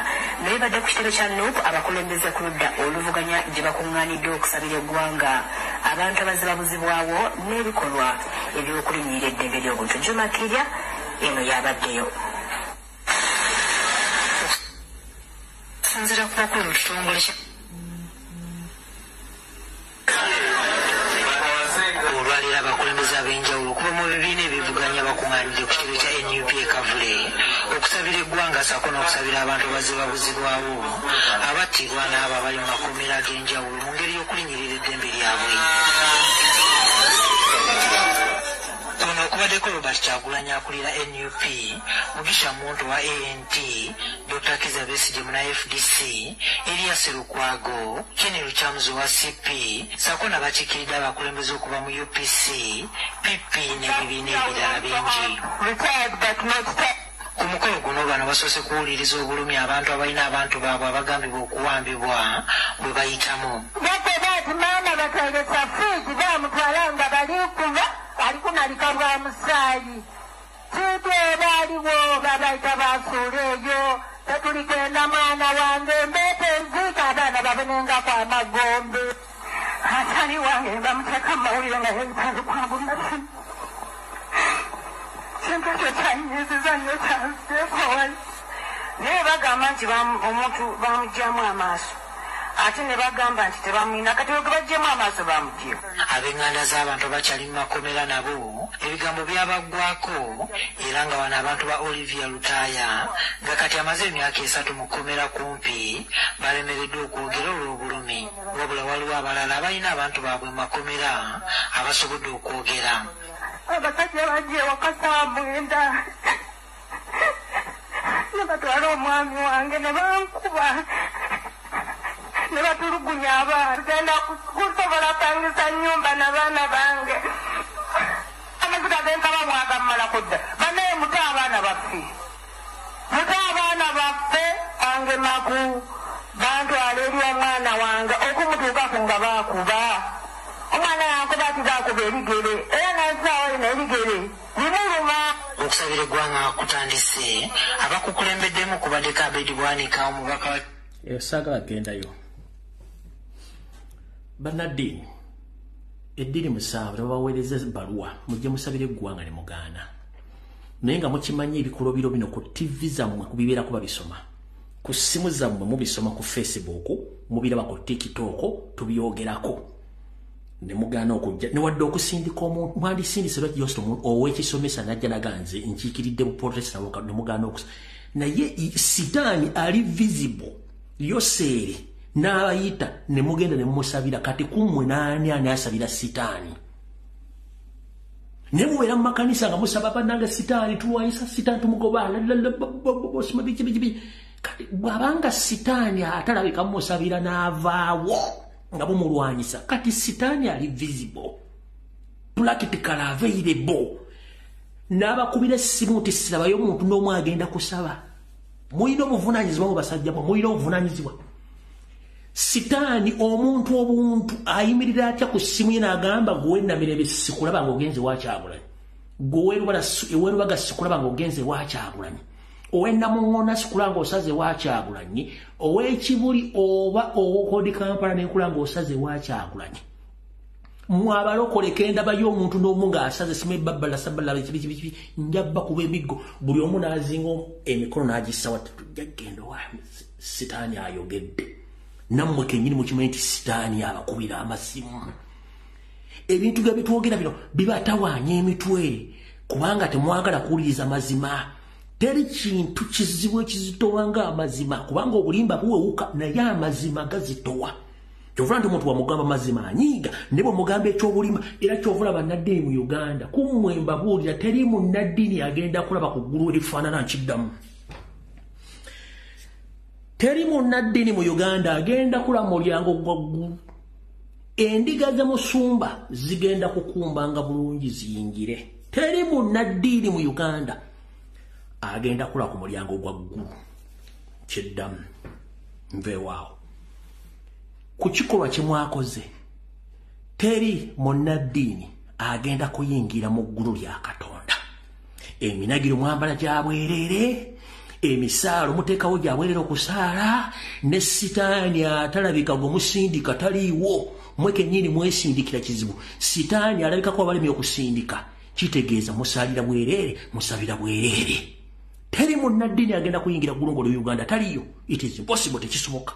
naye badde ku kitebe kya NUP abakulembeze ku ludda oluvuganya gye bakuŋŋaanidde okusabira eggwanga abantu abazibabuzibwawo n'ebikolwa eby'okulinnyirira eddembe ly'obuntu Jumakirya eno yabaddeyo sinzira kuba kuli mu kitongole olwalira abakulembeze ab'enjawulo okuva mu bibiina ebivuganya bakuŋŋaanidde ku kitebe kya NUP Kavule okusabira eggwanga saako n'okusabira abantu bazibabuzibwawo abattibwa n'abo abali mu makomera ag'enjawulo mu ngeri y'okulinnyirira eddembe lyabwe. Ono okubaddeko Robert Kyagulanyi akulira NUP, Mugisha Muntu wa ANT, Dr. Kiza Besigye muna FDC, Elias Lukwago, Kenny Lukyamzo wa CP, saako n'abakiikiridde abakulembeze okuva mu UPC, PP n'ebibiina ebirala bingi. Ku mukolo guno bano basoose kuwuliriza obulumi abantu abalina abantu baabwe abagambibwa okuwambibwa bwe bayitamu. Maana batalesa fiizi bamutwala nga balikuva alikunalika lwa musaayi tuteera aliwo babaita basuula eyo tetuligenda mwana wange mbeete nziika abaana babonengako amagombe atali wange bamuteeka mumawulire nga yebitalukwabunasi kintu ekyo kyanyiziza nnyo kyanseekowa naye bagamba nti omuntu bamugyamu amaaso ate ne bagamba nti tebamwina kati wegabaggyemu amaaso bamugye. Ab'enganda z'abantu abakyali mu makomera nabo ebigambo byabaggwako era nga wano abantu ba Olivia Lutaaya nga kati amaze emyaka 3 mu kkomera kumpi balemereddwa okwogera olw'obulumi wabula waliwo abalala abalina abantu baabwe mu makomera abasobodde okwogera. Abasajja bajja ewaka saa 9 ne batwala omwami wange ne bankuba ne batulugunya abaana genda kusobola pangisa nnyumba n'abaana bange amaziga gensaba mwagamala kudda banaye muto abaana baffe ange maku bantwala eri omwana wange okumutuukako nga baakuba omwana yankuba ati baakuba erigere era nansaawo ino erigere limuluma. Okusabira eggwanga kutandise abakukulembeddemu kubaddeko Abedi Bwanika omubaka saagala gendayo bannaddiini eddiini 7 babaweereza ebbaluwa mujje musabire eggwanga ne mugaana naye nga mukimanyi ebikolo biro bino ku TV zammwe kubibeerako babisoma ku ssimu zammwe mubisoma ku Facebook mubiraba ku TikTok tubyogerako ne mugaana okujja newadde okusindika omuntu mwandisindise lwaki yosto ow'ekisomesa najja naganze nkiikiridde mu protest ne mugaana naye sitaani ali visible yoseere n'abayita ne mugenda ne musabira kati kummwe n'ani asabira sitaani ne mubeera mu makanisa nga musaba bannange sitaani tuwayisa sitaani tumugoba kati bw'abanga sitaani atalabika musabira n'avaawo nga bumulwanyisa kati sitaani ali visible practical available n'abakubira essimu nti sirabayo omuntu n'omu agenda kusaba mulina obuvunaanyizibwa mu basajja mwe mulina obuvunaanyizibwa. Sitaani omuntu obuntu ayimirira atya ku ssimu ye n'agamba gwe Namirembe sikulaba ng'ogenze wa Kyagulanyi gwe Werubaga sikulaba ng'ogenze wa Kyagulanyi ow'Ennamuŋŋoona sikulaba ng'osaze wa Kyagulanyi ow'Ekibuli oba ow'Okodi Kampala n'ekula ng'osaze wa Kyagulanyi mwabalokole kenda bayo omuntu n'omunga asaze sime babbala sabala bibi njabba kuba emiggo buli omu n'azinga emikono n'agisawa tujjagenda wa sitaani ayogedde nammwe kennyini mukimanyi nti sitaani abakubira amasimu ebintu bya bitwogera bino bibatawaanya emitwe kubanga temwagala kuwuliriza mazima teri kintu kizibu ekizitowa ng'amazima kubanga obulimba buwewuka naye amazima gazitowa kyovula nti omuntu wamugamba mazima anyiiga ne bwemugamba ekyobulimba era kyovula bannaddiini mu Uganda kummwe mbabuulira teri munnaddiini agenda kulaba ku ggulu erifaanana nkiddamu teri munnaddiini mu Uganda agenda kulaba mulyango gwa ggulu endiga ze musumba zigenda kukumbanga bulungi ziyingire teri munnaddiini mu Uganda agenda kulaba ku mulyango gwa ggulu kiddamu nveewaawo ku kikolwa kye mwakoze teri munnaddiini agenda kuyingira mu ggulu lya Katonda eminagiro mwambala gya bwereere emisaalo muteekawo gya bwereere okusaala ne sitaani atalabika gwe musindika taliiwo mwe kennyini mwesindikira kizibu sitaani alabikako abalemi okusindika kitegeeza musaalira bwereere musabira bwereere teri munnaddiini agenda kuyingira ggulu lya Uganda taliyo it is impossible tekisoboka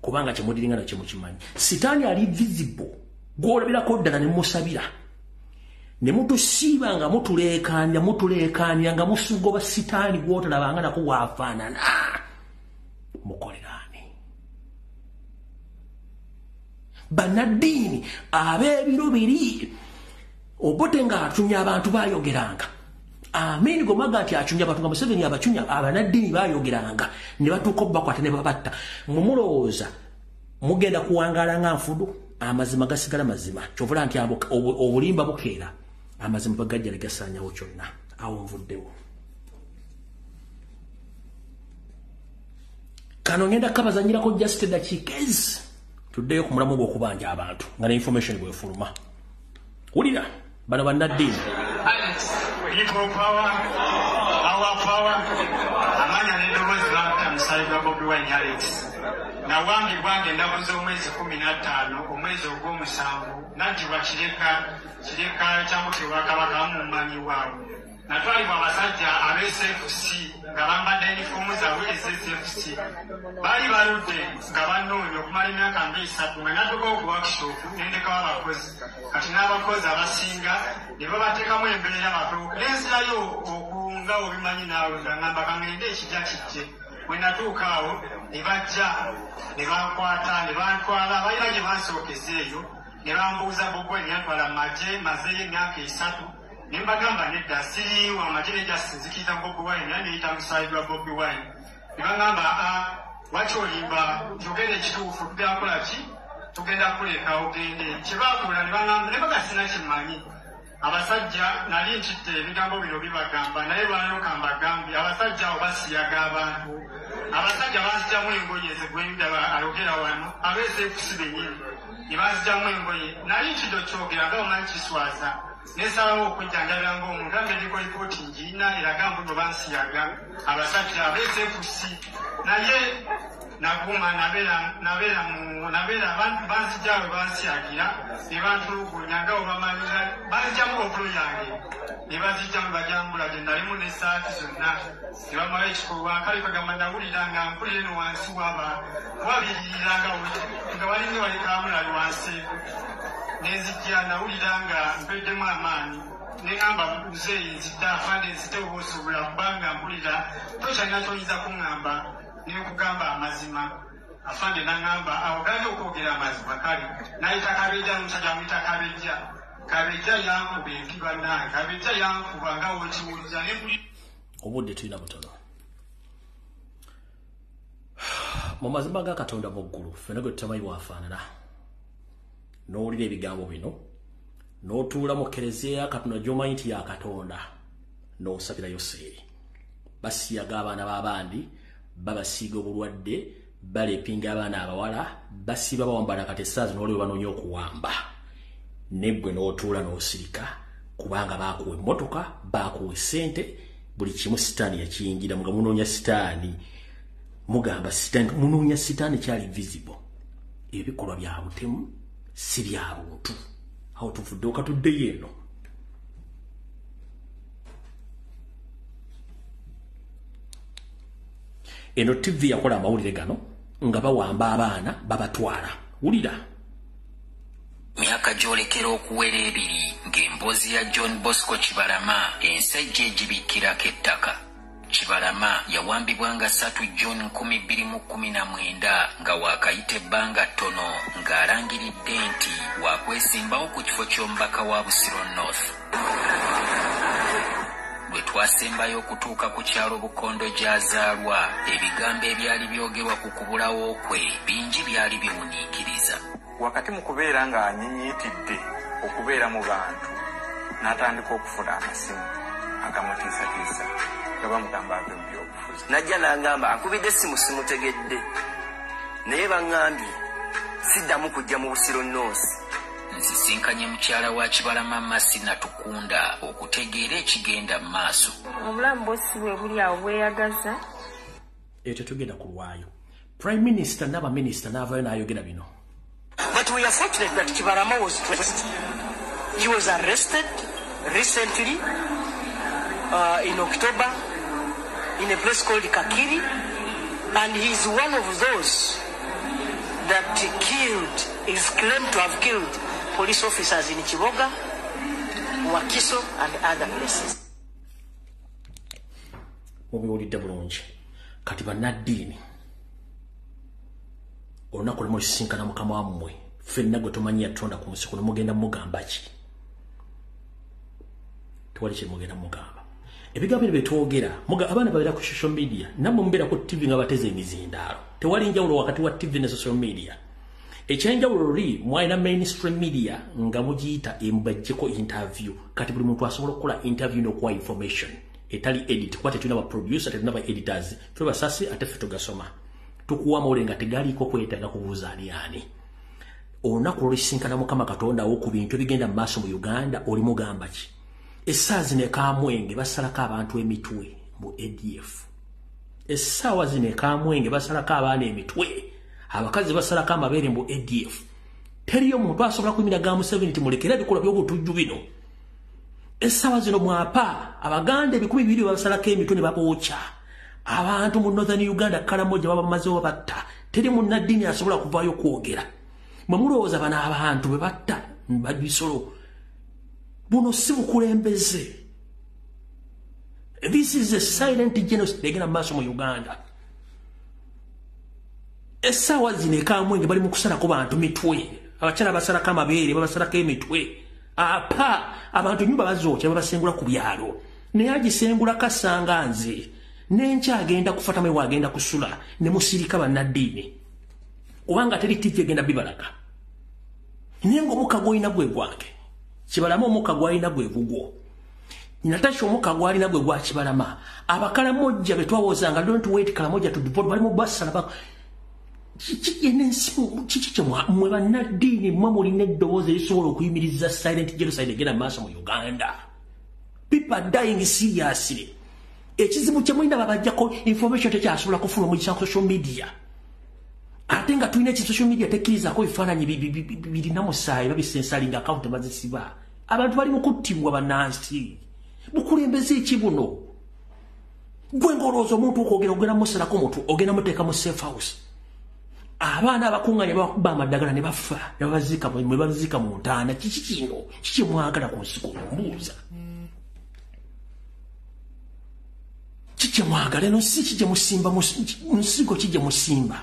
kubanga kyemudiringa nakyo mukimanyi sitaani ali visible gwolabirako ddala ne musabira ne mutusiiba nga mutuleekaanya nga musugoba sitaani gwotalabanga nako waafaanana mukoleraani bannaddiini ab'ebiro biri obote nga acunya abantu bayogeranga Amin gomaga ati achunya abantu nga Museveni abachunya abanaddiini bayogeranga ne batuuka bakwata ne babatta mumulowooza mugenda kuwangala nga nfudu amazima gasigala mazima kyovula nti obulimba bukeera amazima bagajja ne gasaanyawo kyonna awo nvuddewo kano ngenda kabazanyirako just dakiika ezi tuddeyo ku mulamu gw'okubanja abantu nga ne information bwefuluma wulira bano bannaddiini People power, our power, amanya n'eddoboozi lwakutta musaalibwa Bobi Wine Alex. Na wange ndabuze omwezi 15 omwezi ogw'omusanvu naddibwa kireka kyamukirwa Kabaka mumanyi waawe. Natwalibwa abasajja ab'SFC nga bambadde yunifoomu zaabwe ez'SFC. Baali baludde nga bannoonya okumala emyaka 3 nga natuuka ku workshop nendekawo abakozi kati n'abakozi abasinga ne babateekamu embeera batuuka nensirayo okunga obimanyi naawe nga ngamba kangende ekijja kijje bwe natuuka awo ne bajja ne bankwata ne bantwala balina gye bansookeza eyo ne bambuuza Bobi Wine yantwala maje mazeyo emyaka 3 Nimbagamba nedda siriiwo amagye jasinzikiriza Bobi Wine yaneyita musaalibwa Bobi Wine ne bagamba lwaki olimba tugende ekituufu tugenda ki tugenda kuleka ogende kyebakola ne bagamba ne bagasina kimanyi abasajja nali nkitte ebigambo bino bibagamba naye lwanoka mbagambye abasajja abo basiyaga abantu abasajja banzigyamu engoye ezigwenda ayogera wano abeeseekusi benyini ne banzigyamu engoye nali nkiddo kyogera nga omanyi kiswaza nesalawo okujjanjabira ng'omuntu medical report ngiina eraga mbuno bansiyaga abasajja abeeseekusi naye naguma nabeera abantu banzijjawe bansiyagira ne bantulugunya nga obamanyira banzijjamu obulo yange ne bazijjamu bajambula gye nalimu n'essaati zonna ne bamala ekikolwa kale kagamba nawulira nga mpulire no wansi wabiririra nga walinga walikamulali wansi nenzijja nawulira nga mpeddemu amaanyi neŋŋamba muzeeyi nzidde afande nzite oba osobola kubanga mpulira tokyalina kyoyinza kuŋŋamba nekugamba amazima afande naŋŋamba awo gali okwogera amazima kale nayita kabejja nomusajja amuyita kabejja yankuba enkiba nange kabejja yankuba nga wekiwulira obudde tulina butono mu mazima ga Katonda mu ggulu ffenna gwe tutamayi bwafaanana n'owulira ebigambo bino n'otuula mu kereziya Katonda gy'omanyi nti ya Katonda n'osabirayo seeri basiyaga abaana b'abandi babasiiga obulwadde balepinga abaana abawala basiiba bawambala kati essaazi n'olwe banoonya okuwamba neggwe n'otuula n'osirika kubanga baakuwa emmotoka baakuwa ssente buli kimu sitaani yakiyingiramu nga munoonya sitaani mugamba sitaani munoonya sitaani kyali visible ebikolwa bya butemu siri abantu awo tuvudde okatuddeyo eno eno TV yakola amawulire gano nga bawamba abaana babatwala wulira myaka gyolekera okuwera ebiri ng'emboozi ya John Bosco Kibalama ensejja egibikirako ettaka. Kibalama yawambibwa nga 3 June 2019 nga waakayita ebbanga ttono ng'alangiridde nti waakwesimbawo ku kifo ky'omubaka wa Busiro North. Bwe twasembayo okutuuka ku kyalo Bukondo gy'azaalwa, ebigambo ebyali byogerwa ku kubulawo kwe bingi byali biwuniikiriza. Wakati mu kubeera ng'anyinyiitidde okubeera mu bantu n'atandika okufuna amasimu agamutiisatiisa nga bamugamba ave mu byobufuzi. Najja n'angamba akubidde essimu simutegedde naye baŋŋambye siddamu kujja mu Busiro North. Nsisinkanye mukyala wa Kibalama Masina Tukunda okutegeera ekigenda mu maaso. Obulamu bwosi bwe buli awo bweyagaza. Ekyo tugenda kulwayo. Prime Minister n'abaminisita n'avaayo n'ayogera bino. But we are fortunate that Kibalama was traced. He was arrested recently in October in a place called Kakiri, and he is one of those that is claimed to have killed police officers in Kiboga, Wakiso, and other places. Mubiwulidde bulungi kati bannaddiini olunaku lumu lusisinkana mukama wammwe ffenna gwe tumanyi yatonda ku nsi kuno mugenda mugamba ki? Tewali kye mugenda mugamba. Ebigambo ebyo byetwogera abaana babeera ku social media nammwe mubeera ku TV nga bateze emizindaalo. Tewali njawulo wakati wa TV ne social media. Ekyenjawulo luli mwalina mainstream media nga mugiyita embajjeko interview. Kati buli muntu asobola okukola interview n'okuwa information etali edit kuba tetulina ba producer tetulina ba editors ffe basasi ate ffe tugasoma tukuwa mawulire nga tegaliiko kwetaaga kubuuza ani. Olunaku lw'olisinkana Mukama Katonda wo ku bintu ebigenda mu maaso mu Uganda oli mugamba ki? Essaawa zino e Kamwenge basalako abantu emitwe mu ADF. Essaawa zino e Kamwenge basalako abaana emitwe. Abakazi basalako amabeere mu ADF. Teriyo muntu asobola kuyimira ga Museveni nti mulekera ebikola by'obutujju bino. Essaawa zino mwapa Abaganda 200 basalako emitwe ne babookya. Abantu mu Northern Uganda Karamoja babamaze batta. Teri munnaddiini asobola kuvaayo kwogera. Mwe mulowooza bano abantu bwe batta babisolo. Buno si bukulembeze. This is a silent genocide egenda mu maaso mu Uganda. Essaawa zino e Kamwenge bali mu kusalako bantu mitwe. Abakyala basalako amabeere babasalako emitwe. Abantu nyumba bazookya babasengula ku byalo. Naye agisengula kasanga nze. N'enkya agenda kufata mwe wagenda kusula ne musirika bannaddiini. Kubanga teri TV egenda bibalaga. Naye ng'omukka gw'olina gwe gwange. Kibalama omukka gw'alina gwe gugwo. Natasha omukka gw'alina gwe gwa Kibalama. Abakalamojja be twawoozanga don't wait Kalamoja to deport bali mu basala ba kiki mwe bannaddiini mmwe mulina eddoboozi erisobola okuyimiriza silent genocide egenda mu maaso mu Uganda. People are dying seriously. Ekizibu kye mulina babajjako information tekyasobola kufuna mu social media. Ate nga tulina social media tekkirizaako ebifaananyi birina musaayi babisensalinga account bazisiba. Abantu bali mu kuttibwa bannansi. Bukulembeze eki buno? Gwe ng'olowooza omuntu okwogera ogenda musalako omuntu ogenda muteeka mu safe house. Abaana abakuŋŋaanya bakuba amaddagala ne bafa ne babaziika mu ntaana. Kiki kino? Kiki mwagala ku nsi kuno mbuuza? Kiki mwagala eno si kije musimba nsigo kije musimba.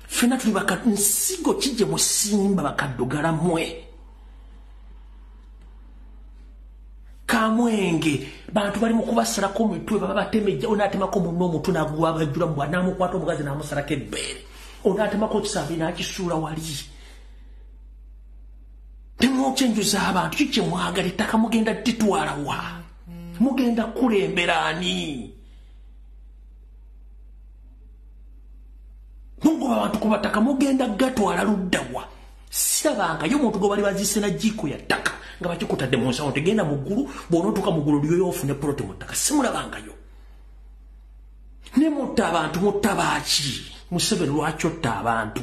Fena tuli nsigo kije musimba bakaddugala mwe. Kamwenge bantu bali mu kubasalako mitwe baba batemejja onaatemako munno omuntu n'agwa abajjula mu bw'anaamukwata omugazi n'amusalako ebbeere. Onaatemako kisambi n'akisuula wali. Temwokyenjuza abantu kiki mwagala ettaka mugenda litwala wa? Mugenda kulembera ani? Mungu abantu kubataka mugenda gatwala ludda wa? Sirabanga yo muntu gwe bali bazise na jiko ya ttaka nga bakikutadde mu nsawo tegenda mu ggulu bw'onootuuka mu ggulu lyo ofune polote mu ttaka simulabangayo. Ne mutta abantu mutta baaki? Museveni lwaki otta abantu?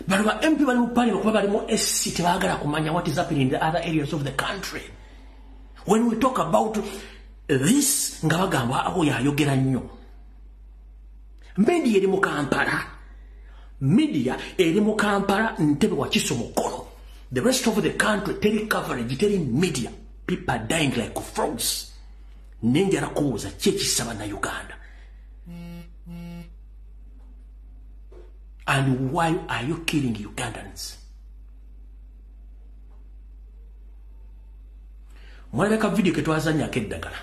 But ba MP bali mu parliament kuba bali mu SC tebagala kumanya what is happening in the other areas of the country. When we talk about this, nga bagamba awo yayogera nnyo. Media eri mu Kampala. Media eri mu Kampala Ntebe wa Kiso Mukono. The rest of the country teri coverage, teri media. People are dying like frogs. Nenjala kuuza kyekisaba na Uganda. And why are you killing Ugandans? Mwaleka video ke twazanya keddagala.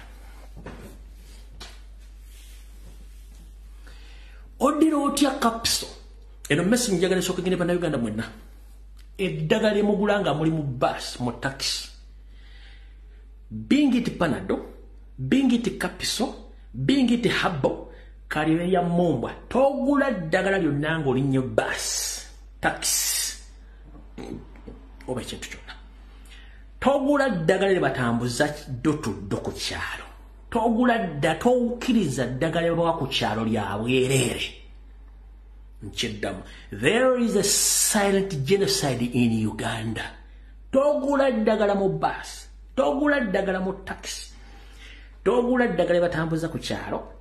Odiro otya kapso. Eno message njagala sokugende bana Uganda mwenna. Eddagala emugulanga muli mu bus mu taxi. Being it Panado, being it Capiso, being it Habbo, kaliwe ya Mombwa, togula dagala lyonnanga olinnye bus, taxi. Oba ekintu kyonna. Togula ddagala lye batambuza ddo ku kyalo. Tokkiriza ddagala lye ku kyalo lya bwereere. Nkyeddamu. There is a silent genocide in Uganda. Togula ddagala mu bus. Togula ddagala mu taxi. Togula ddagala batambuza ku kyalo.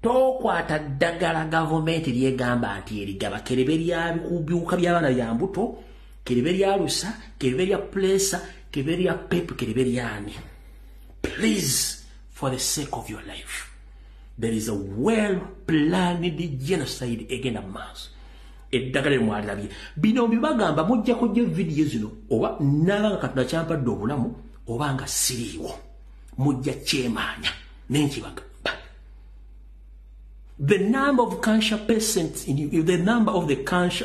Tokwata ddagala gavumenti lyegamba nti erigaba kerebe lya bikubyuka by'abaana bya mbuto, kerebe lya lusa, kerebe lya pressure, kerebe lya pep, kerebe lyani. Please, for the sake of your life, there is a well-planned genocide against mass. Eddagala mwalabye. Bino bibagamba mujja kujja video zino oba nalanga katuna kyampadde obulamu obanga siriiwo mujja kyemanya nenkibagamba. The number of cancer patients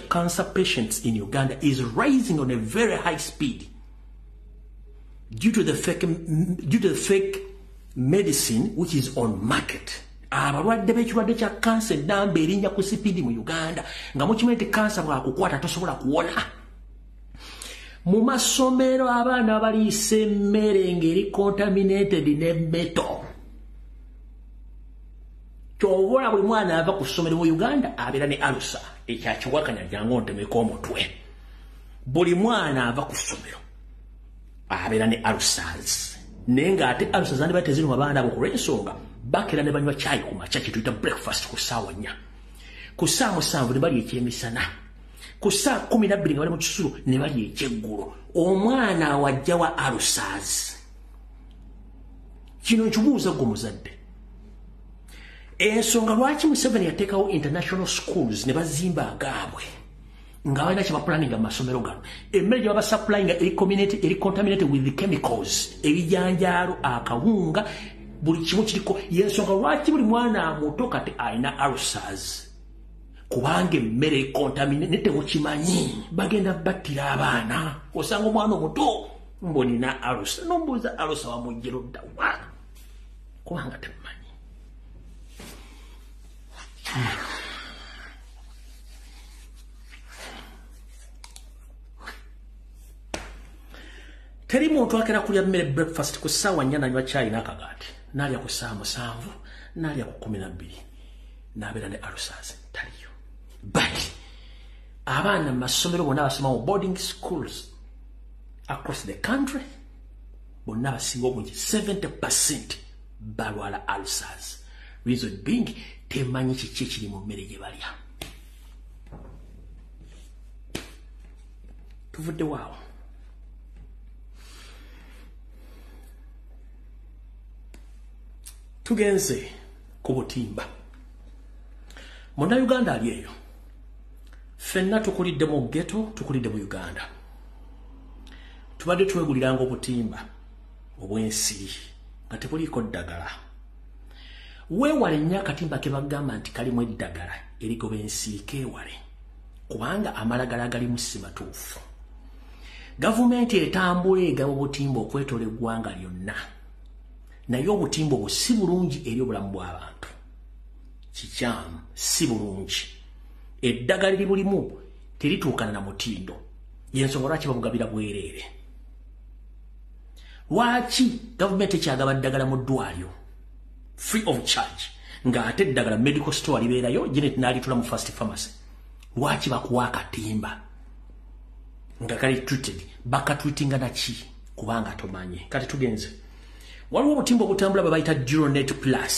cancer patients in Uganda is rising on a very high speed due to the fake medicine which is on market. Abalwadde b'ekirwadde kya cancer namba erinnya ku speed mu Uganda nga mukimanyi nti cancer bwakukwata tosobola kuwona. Mu masomero abaana baliisa emmere ng'eri contaminated ne metal. Kyobola buli mwana ava ku ssomero mu Uganda abeera ne alusa ekyakiwakanya jangu ntemeko omutwe. Buli mwana ava ku ssomero abeera ne alusas. Naye ng'ate alusas zandiba teziruma baana abo kulw'ensonga bakera ne banywa caayi ku makya kye tuyita breakfast ku ssaawa 4. Ku ssaawa 7 ne balya ekyemisana. Ku ssaawa 12 nga bali mu kisulo ne balya ekyeggulo. Omwana wajja wa alusas. Kino nkibuuza gwe muzadde. Ensonga lwaki Museveni yateekawo international schools ne bazimba agaabwe nga balina kye bapulaninga mu masomero gano. Emmere gye babasappulayinga eri contaminated with the chemicals, ebijanjaalo, akawunga, buli kimu kiriko. Yensonga lwaki buli mwana amuto kati alina alusas. Kubanga emmere econtaminated ne temukimanyi bagenda battira abaana. Osanga omwana omuto mbonina alusa. Nombuuza alusa wamuggyero dda wa? Kubanga temumanyi. Teri muntu akera kulya mmere breakfast ku ssaawa 4 nanywa caayi n'akagaati. Nalya ku ssaawa 7, nalya ku 12, n'abeera ne alusas taliyo. But abaana mu masomero bonna abasoma mu boarding schools across the country bonna abasinga obungi 70% balwala alusas. Reason being temanyi kiki ekiri mu mmere gye balya. Tuvudde waawo. Tugenze ku butimba. Munda Uganda ali eyo. Ffenna tukulidde mu ghetto, tukulidde mu Uganda. Tubadde tweguliranga obutimba obw'ensiri nga tebuliiko ddagala. Weewale nnyo akatimba ke bagamba nti kalimu eddagala erigoba ensiri keewale. Kubanga amalagala galimu si matuufu. Gavumenti etambula egaba obutimba okwetoola eggwanga lyonna. Naye obutimba obwo si bulungi eri obulamu bw'abantu. Kikyamu si bulungi. Eddagala libulimu terituukana na mutindo. Yensonga lwaki babugabira bwereere. Lwaki gavumenti ekyagaba ddagala mu ddwaliro free of charge ng'ate eddagala medical store libeerayo Janet n'alitula mu first pharmacy? Lwaki bakuwa akatimba nga kali treated bakatweetinga naki kubanga tomanye kati tugenze waliwo obutimba obutambula babayita Gironet Plus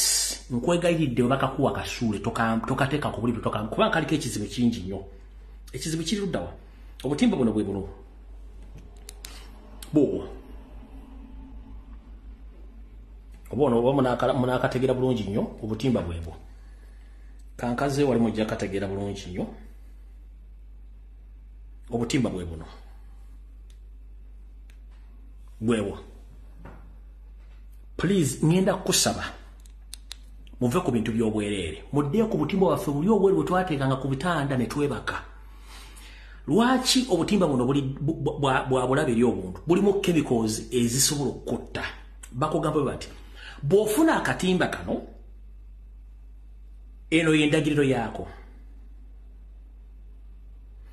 nkwegayiridde bakakuwa kasule tokateeka ku buli kubanga kaliko ekizibu kingi nnyo ekizibu kiri luddawa obutimba buno bwe buno bwo obono munakategeera bulungi nnyo obutimba bwebwo kankaze wali mujja kategeera bulungi nnyo obutimba bwe buno bwewo please ngenda kusaba muve ku bintu by'obwerere muddeyo ku butimba waffe buli obwere bwe twateekanga ku bitanda ne twebaka lwaki obutimba buno bwa bulabe eri obuntu bulimu chemicals ezisobola okutta bakugamba bati bw'ofuna akatimba kano eno y'endagiriro yaako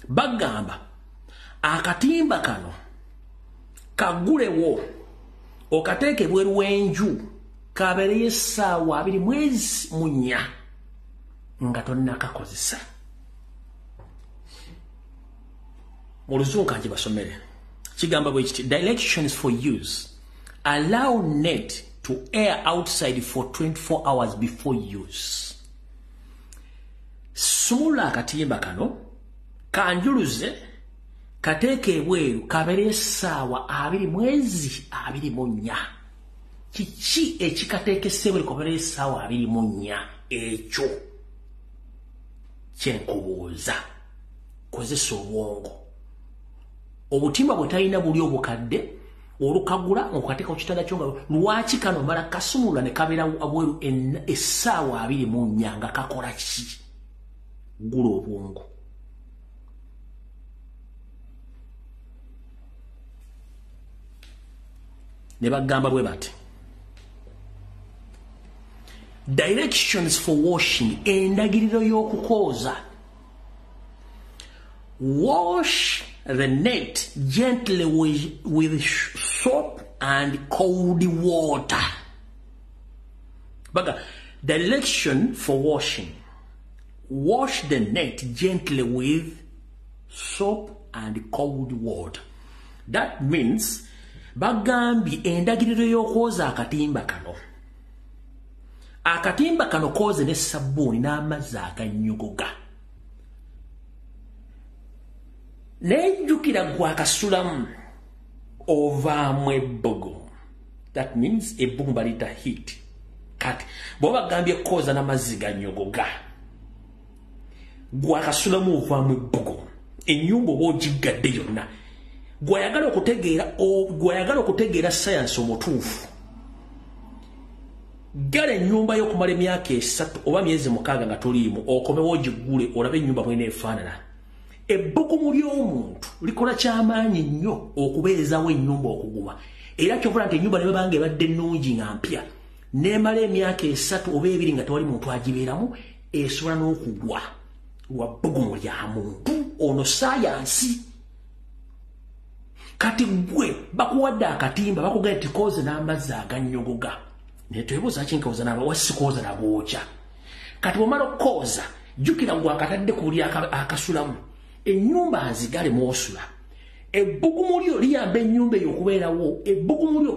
bagamba akatimba kano kagulewo okateeke bweru w'enju kabeereyo essaawa 2 mwezi 4 nga tonnakakozesa mu luzungu kangi basomere kigamba bwe kiti directions for use allow net to air outside for 24 hours before use sumula akatimba kano kanjuluze kateeke ebweru kabeereyo essaawa 2 mwezi 24 kiki ekikateekesa ebweru kabeereyo essaawa 24 ekyo kyenkubuuza kozesa obwongo obutimba bwe talina buli obukadde olukagula okateeka ku kitanda kyo nga lwaki kano mala kasumula ne kabeera abweru essaawa 24 nga kakola kiki gula obwongo ne bagamba bwe bati directions for washing endagiriro y'okukooza wash the net gently with soap and cold water baga direction for washing wash the net gently with soap and cold water that means bagambi endagiriro y'okwoza akatimba kano kooze ne sabbuuni n'amazzi aganyogoga nejjukira gwakasulamu ovaamu ebbugu that means ebbugu balita heat kati bw'oba bagambye kooza n'amazzi ganyogoga gwakasulamu ovaamu ebbugu ennyumba oba ogiggadde yonna gwayagala okutegeera science omutuufu gala ennyumba y'okumala emyaka 3 oba myezi 6 nga toliimu okomewo ogigule olabe ennyumba bwene efaanana ebbugumu ly'omuntu likola kyamaanyi nnyo okubeerezawo ennyumba okuguma era kyovula nti ennyumba ne bwebanga ebadde ennungi nga mpya neemala emyaka 3 oba 2 nga tewali muntu agibeeramu esobola n'okugwa lwa bbugumu lya muntu ono sayansi kati gwe bakuwadde akatimba bakugamba nti kooze n'amazzi aganyogoga naye twebuuza kinkooza n'aba wasikooza nabwokya kati bw'omala okukooza jjukira gwakatadde ku buli akasulamu ennyumba nzigale mwosula ebbugumu lyo liyamba ennyumba eyo okubeerawo ebbugumu lyo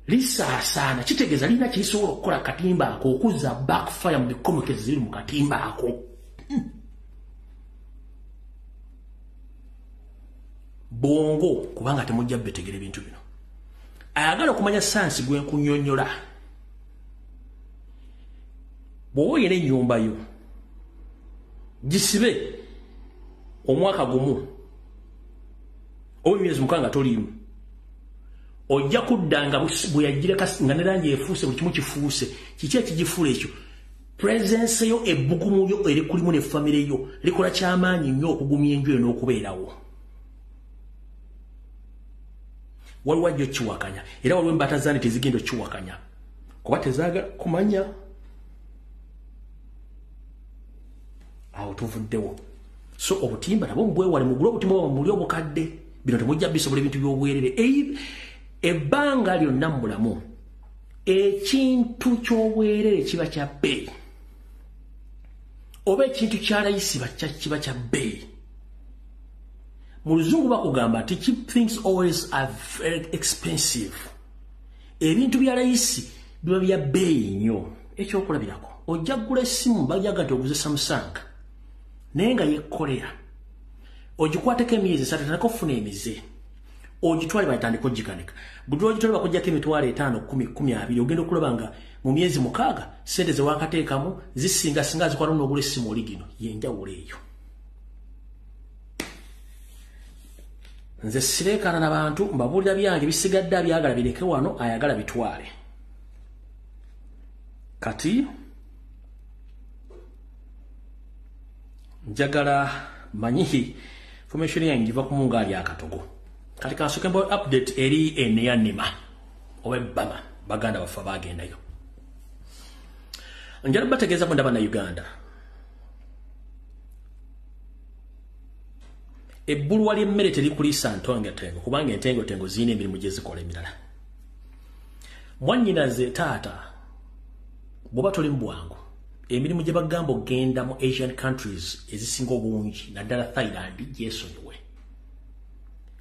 lisaasaana kitegeeza lirina kirisobola okukola akatimba ako okuzza backfire mu bikomekezi ziri mu katimba ako bongo kubanga temujja betegera ebintu bino ayagala okumanya sayansi gwenkunyonyola bw'oyina ennyumba yo gisibe omwaka gumu oba emyezi 6 nga toliimu ojja kudda nga bwe yagira nga ne langi efuuse buli kimu kifuuse kiki ekigifuula ekyo presence yo ebbugumu lyo eri kulimu ne famire yo likola kyamaanyi nnyo okugumya enju eyo n'okubeerawo waliwo ajja okiwakanya era waliwo embata zaani tezigenda okiwakanya kuba tezaagala kumanya awo tuvuddewo so obutimba nabwo mubwewale mugule obutimba bwamuli obukadde bino temujja bisobola ebintu by'obwerere ebbanga lyonna mu bulamu ekintu ky'obwerere kiba kya bbeeyi oba ekintu kya layisi kiba kya bbeeyi muluzungu bakugamba ati cheap things always are very expensive. Ebintu bya layisi biba bya beeyi nnyo. Ekyo okulabirako ojja kugula essimu bajaga nti oguze Samsung naye nga yekkolera ogikwateko emyezi 3 nakofuna emize ogitwale batandika ogikanika buli ogitwale bakujjako emitwalo 5 10 12 ogenda okulaba nga mu myezi 6 sente ze wakateekamu zisinga singa zikwala n'ogula essimu oligino yenjawulo eyo. Nze sireekana n'abantu mbabuulira byange bisigadde abyagala bireke wano ayagala bitwale. Kati njagala manyihi information yange giva ku mungali akatogo. Kati kansoke mbo update eri eneyanima owebama baganda bafa bagendayo. Njala bategeeza mu ndaba na Uganda. Ebbulwa ly'emmere terikuliisa ntongetengo kubanga entengotengo zirina emirimu gye zikola emirala. Mwannyinaze taata bw'oba toli mu bwangu emirimu gye bagamba ogenda mu Asian countries ezisinga obungi naddala Thailand gyesonyiwe.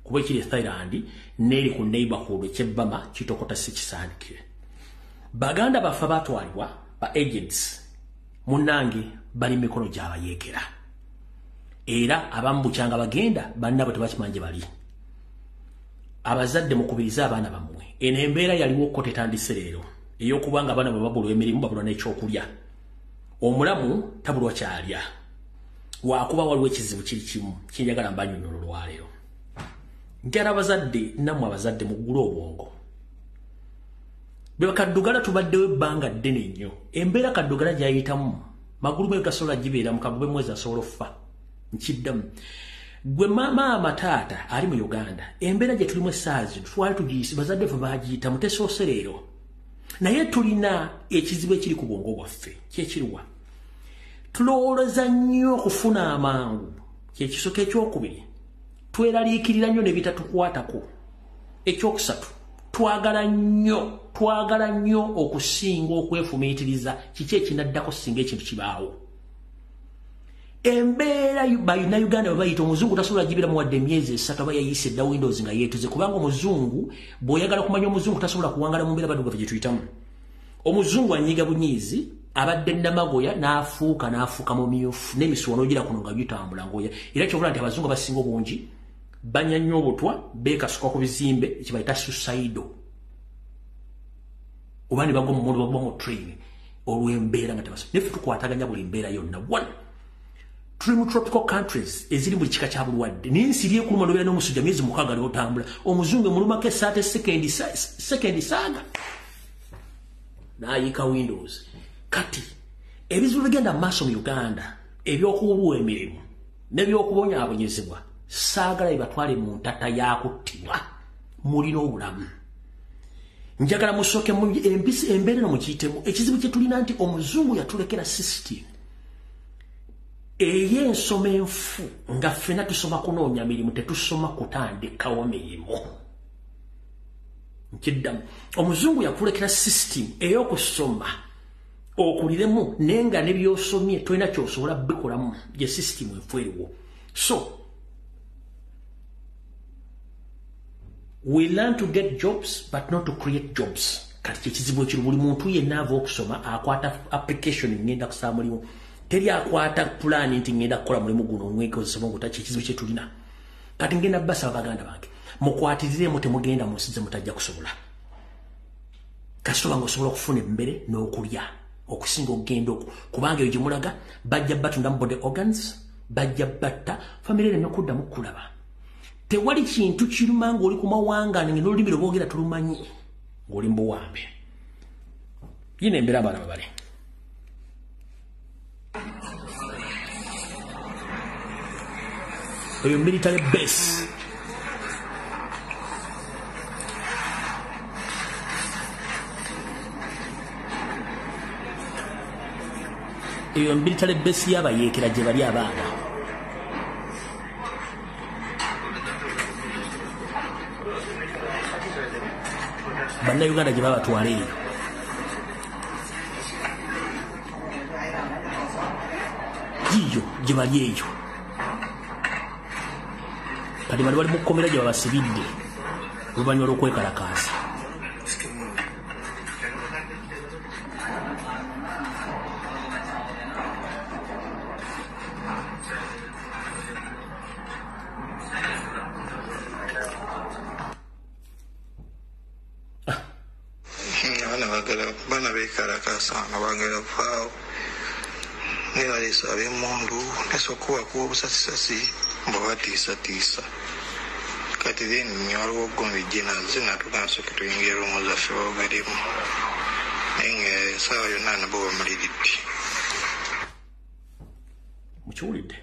Kuba ekiri Thailand n'eri ku neighborhood ekyebbama kitokota si kisaanikire. Baganda bafa batwalibwa ba agents munnange bali mikono gy'abayeekera. Era abamu bukyanga bagenda bannabo tebakimanje bali. Abazadde mukubiriza abaana bammwe. Eno embeera yaliwo ko tetandise leero ey'okubanga abaana bwe babulwa emirimu babulwa n'ekyokulya. Omulamu tabulwa kyalya. Waakuba waliwo ekizibu kiri kimu kinjagala mbanyonnyola olwaleero. Njala abazadde nammwe abazadde muggule obwongo. Bwe Kaddugala tubaddewo ebbanga ddene nnyo. Embeera Kaddugala gy'ayitamu magulu me gasobola gibeera mu kagube mwezi asobola okufa. Nkiddamu. Gwe maama taata ali mu Uganda. Embeera gye tulimu essaazi twali tugiyise bazadde ffe baagiyita mutesoose leero. Naye tulina ekizibu ekiri ku bwongo bwaffe kyekiriwa. Tulowooza nnyo okufuna amangu kyekisooka ekyokubiri. Tweraliikirira nnyo ne bitatukwatako. Ekyokusatu twagala nnyo okusinga okwefumiitiriza kiki ekinaddako singa ekintu kibaawo. Embeera Uganda bwe bayita omuzungu tasobola gibira muwadde emyezi 3 aba yayise edda Windows nga yeetuze kubanga omuzungu bw'oyagala kumanya omuzungu tasobola kuwangala mu mbeera baddugavu gye tuyitamu. Omuzungu anyiga bunyiizi abadde Namagoya n'afuuka mu myufu n'emisuwa n'ogira kuno nga gitambula ngoya. Era kyobula nti abazungu abasinga obungi banya nnyo obutwa beekasuka ku bizimbe ekibayita suicide. Oba ne bagwa mu mondo bagwa mu train olw'embeera nga tebasobola. Neffe tukwataganya buli mbeera yonna. Tuli mu tropical countries eziri buli kika kya bulwadde. N'ensi ekuluma n'obeera n'omusujja myezi 6 n'otambula. Omuzungu emulumako esaata sekendi saaga n'ayiika Windows. Kati ebizibu bigenda mu maaso mu Uganda eby'okubulwa emirimu n'eby'okubonyaabonyezebwa saagala bibatwale mu ntata yakuttibwa mulina obulamu. Njagala musooke mu embeera no mukiyitemu ekizibu kye tulina nti omuzungu yatulekera system ey'ensoma enfu nga ffenna tusoma kunoonya mirimu tetusoma kutandikawo mirimu. Nkiddamu omuzungu yakulekera system ey'okusoma okuliremu naye nga ne by'osomye tolina ky'osobola bikolamu gye system enfu eriwo. So we learn to get jobs but not to create jobs. Kati kyekizibu ekiri buli muntu yenna ava okusoma akwata application ngenda kusaba mulimu. Teri akwata plan nti ngenda kukola mulimu guno omwekozesa ngo takikizibu kye tulina. Kati ngenda basa abaganda bange mukwatiriremu temugenda mu nsi ze mutajja kusobola. Kasitoba ngosobola okufuna emmere n'okulya okusinga okugenda okwo kubanga eyo gye mulaga bajja batunda mu body organs bajja batta famire ne kuddamu kulaba. Tewali kintu kiruma ng'oli ku mawanga n'olulimi lwe boogera tulumanyi ng'oli mbuwambe. Yino embeera abaana babale. Eyo military base. Eyo military base y'abayeekera gye bali abaana. Bannayuganda gye babatwala eyo. Giyo gye bali eyo. KADIMA bali mu kkomera gye babasibidde oluvannyuma lw'okwekalakaasa. Bana bekalakasa nga bagenda kufaawo nebalesa ab'emmundu nesokuba kuba obusasisasi mbu batiisatiisa kati then waliwo ogomba ejjenaze natuuka nasooke tuyingira olumu zaffe boogerimu naye nga esaawa yonna nabo bamuliridde. Mukiwulidde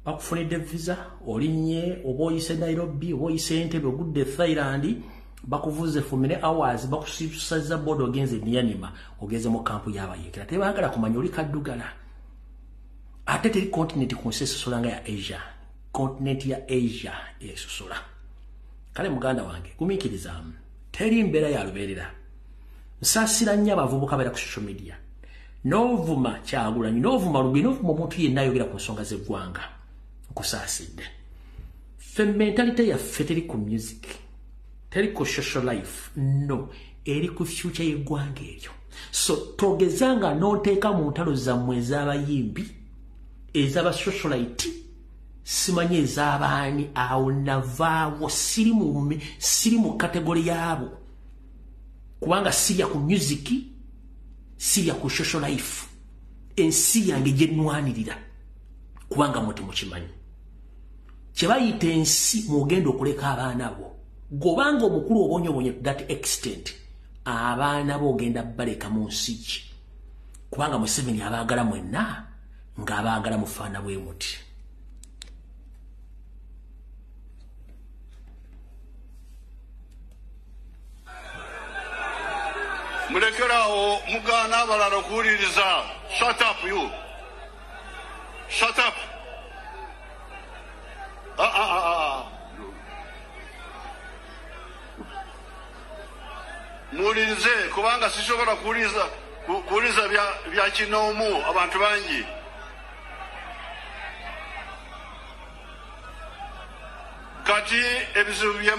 bakufunidde visa olinnye oba oyise Nairobi oba oyise Entebbe ogudde Thailand bakuvuze for many hours bakusisaza bodo ogenze Nyanima ogeze mu kampu y'abayekera tebaagala kumanya oli kaddugala ate teri continent ku nsi esosolanga ya Asia continent ya Asia esosola kale muganda wange gumiikiriza teri mbeera ya lubeerera nsaasira nnyo abavubuka beera ku social media n'ovuma Kyagulanyi n'ovuma Lumbuye n'ovuma omuntu yenna ayogera ku nsonga z'eggwanga nkusaasidde ffe mentalite yaffe teri ku music teri ku social life no eri ku future y'eggwanga eryo so togezanga n'oteeka mu ntalo zammwe ez'abayimbi ez'aba socialite simanye ez'abaani awo navaawo siri mu kategori yaabo kubanga sirya ku music sirya ku social life ensi yange gye nnwanirira kubanga muti mukimanyi kye bayita ensi mugenda okuleka abaana bo gobanga omukulu obonyobonye to that extent abaana bo ogenda baleka mu nsi ki kubanga Museveni abaagala mwenna ng'abaagala mufaana bwe muti. Mulekerawo mugaana abalala okuwuliriza. Shut up you. Shut up. Muwulirize kubanga sisobola kuwuliriza bya kinoomu abantu bangi. Kati ebizibu bye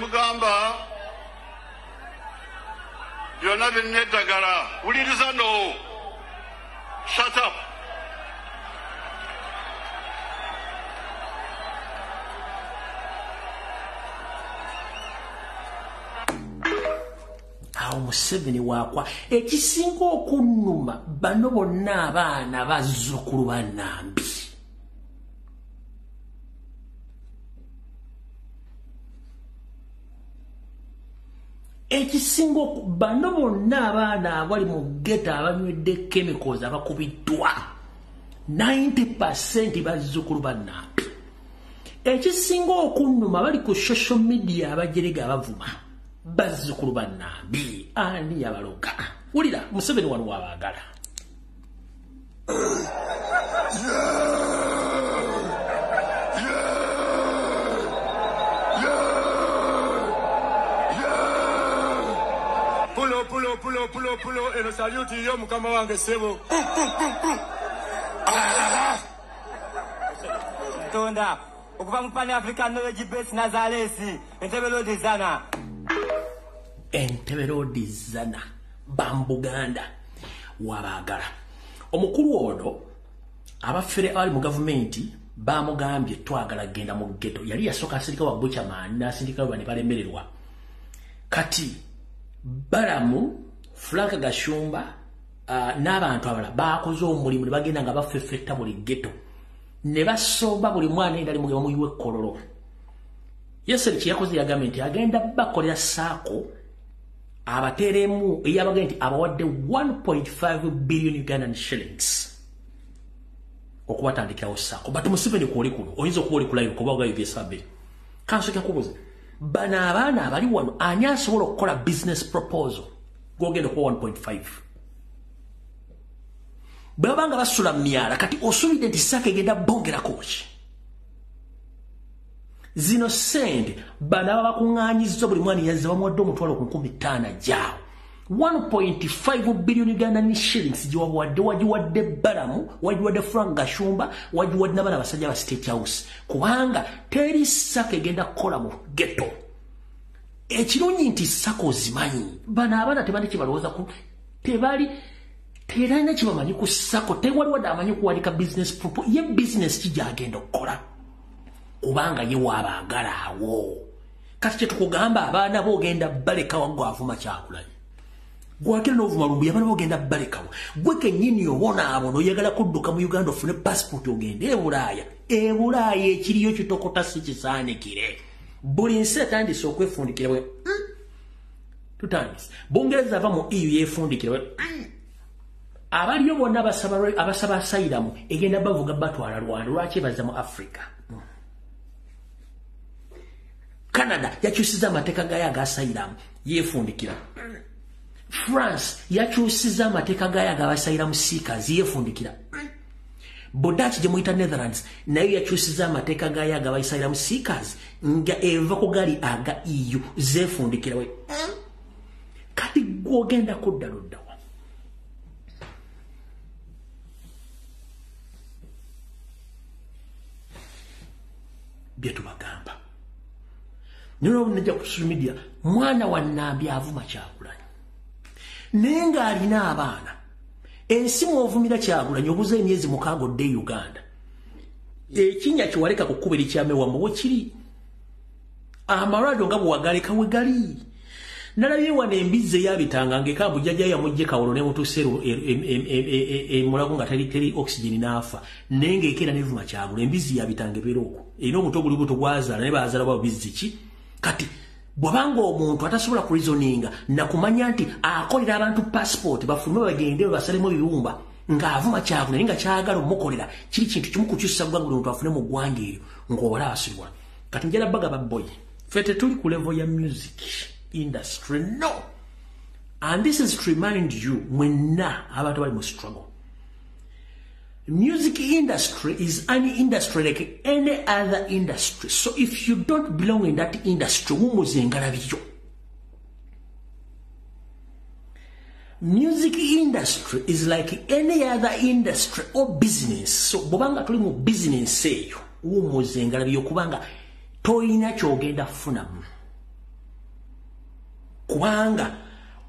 mugamba byonna birina eddagala. Wuliriza no. Shut up. Awo Museveni waakwa ekisinga okunnuma bano bonna abaana bazzukulu ba Nambi. Ekisinga bano bonna abaana abali mu ghetto abanywedde chemicals abakubiddwa 90% bazzukulu ba Nambi. Ekisinga okunnuma bali ku social media abajerega abavuma bazzukulu ba Nambi ani yabaloga. Wulira Museveni wano wabaagala. Pulo eno saluti yo mukama wange sebo. Tonda okuva mu Pan African Knowledge Base Nazaresi Entebbe Road Zana Bambuganda wabaagala. Omukulu ono abafere abali mu gavumenti bamugambye twagala genda mu ghetto. Yali yasooka asirika wa Buchaman n'asindika bane balemererwa. Kati Balamu Frank Gashumba n'abantu abala bakoze omulimu ne bagenda nga bafeffetta buli ghetto ne basomba buli mwana endali mugema muyiwe kololo. Yeseri kiyakoze yagambye nti agenda bakolera saako abateremu eyabagenda nti abawadde 1.5 billion Ugandan shillings okubatandikirawo saako. But Museveni kwoli kuno oyinza okuba oli kulayo kuba ogayogesa abiri kansoka kubuza bana abaana abali wano ani asobola okukola business proposal gwogenda okuba 1.5 bwebanga basula myala kati osuubidde nti saako egenda bongerako ki zino sente bana bakuŋŋaanyizza buli mwana yazze bamuwadde omutwalo ku 15 gyawo 1.5 billion Ugandan shillings wajiwadde balamu wajiwadde Frank Gashumba wajiwadde n'abana basajja ba State House kubanga teri saka egenda kukola mu ghetto ekirungi nti sako zimanyi bana abana tebali kibalowooza ku tebali terana kibamanyi ku sako tewali wadde amanyi kuwalika business ye business kijagenda okukola kubanga ye wabaagala awo kati kyetukugamba abaana boogenda balekawo gwavuma kyakulanye gwakira n'ovuma Lumbuye abaana boogenda balekawo gwe kennyini obona abo n'oyagala kudduka mu Uganda ofune passport ogende e Bulaaya ekiriyo kitokota si kisaanikire buli nsi etandise okwefundikira bwe tutandise Bungereza ava mu EU yeefundikira bwe abaliyo bonna abasaba asayiramu egenda bavuga batwala Rwanda lwaki baza mu Africa. Canada yakyusiza amateeka gayo agasayiramu yeefundikira. France yakyusiza amateeka gayo agabasayiramu seekers yeefundikira. Bodachi gye muyita Netherlands nayo yakyusiza amateeka gayo agabasayiramu seekers nga eva ku gali aga EU zeefundikira we. Kati gwogenda kudda luddawa. Byetubagamba. Nino mnejja ku social media mwana wa Nambi avuma Kyagulanyi. Nenga alina abaana. Ensi mwovumira Kyagulanyi obuze emyezi mukaaga odde Uganda. Ekinya kiwaleka kukuba ekyamewa mu kiri. Amarado nga bwagaleka we gali. Nalabye wana embize yabitanga ngekambu jjajja yamujje kawolo ne mutusero mulago nga teri oxygen nafa nenge ekera nevuma Kyagulanyi embizi yabitange beroko ino omuntu oguli buto gwazaala ne bazaala ba biziki kati bwabanga omuntu atasobola ku reasoninga na kumanya nti akolera abantu passport bafume bagende basalemo bibumba ng'avuma Kyagulanyi nga kyagala omukolera kiri kintu kimu kukyusa gwanga omuntu afune mu gwanga eryo ng'obola abasirwa kati njala baga baboy fete tuli ku level ya music industry no, and this is to remind you when abantu bali mu struggle. Music industry is an industry like any other industry, so if you don't belong in that industry umuzengalabiyo. Music industry is like any other industry or business, so bobanga tuli mu business eyo umuzengalabiyo kubanga toyina kyogenda funamu kubanga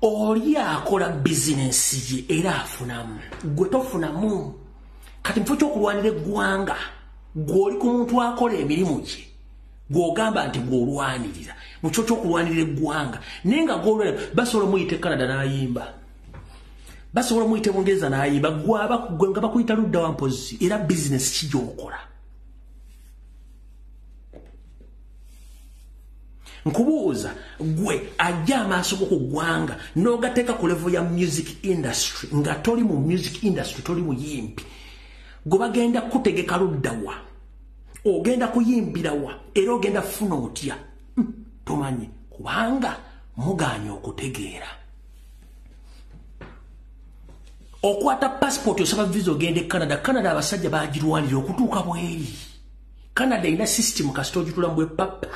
oli akola business ye era afunamu gwe tofunamu kati mfo ky'okulwanira eggwanga gw'oli ku muntu akola emirimu gye gw'ogamba nti gw'olwanirira mu kyo ky'okulwanira eggwanga naye nga gw'olwera basobola muyite Canada n'ayimba basobola muyite Bungereza n'ayimba gwe nga bakuyita ludda wa mpozi era business ki gy'okola. Nkubuuza gwe ajja amaaso go ku ggwanga n'ogateeka ku level ya music industry nga toli mu music industry toli muyimbi gwe bagenda kutegeka luddawa ogenda kuyimbirawa era ogenda kufuna otya tomanyi kubanga mugaanye okutegeera okwata passport osaba visa ogende Canada abasajja bagirwanira okutuuka bweri Canada ina system kasita ogitula mbwe papa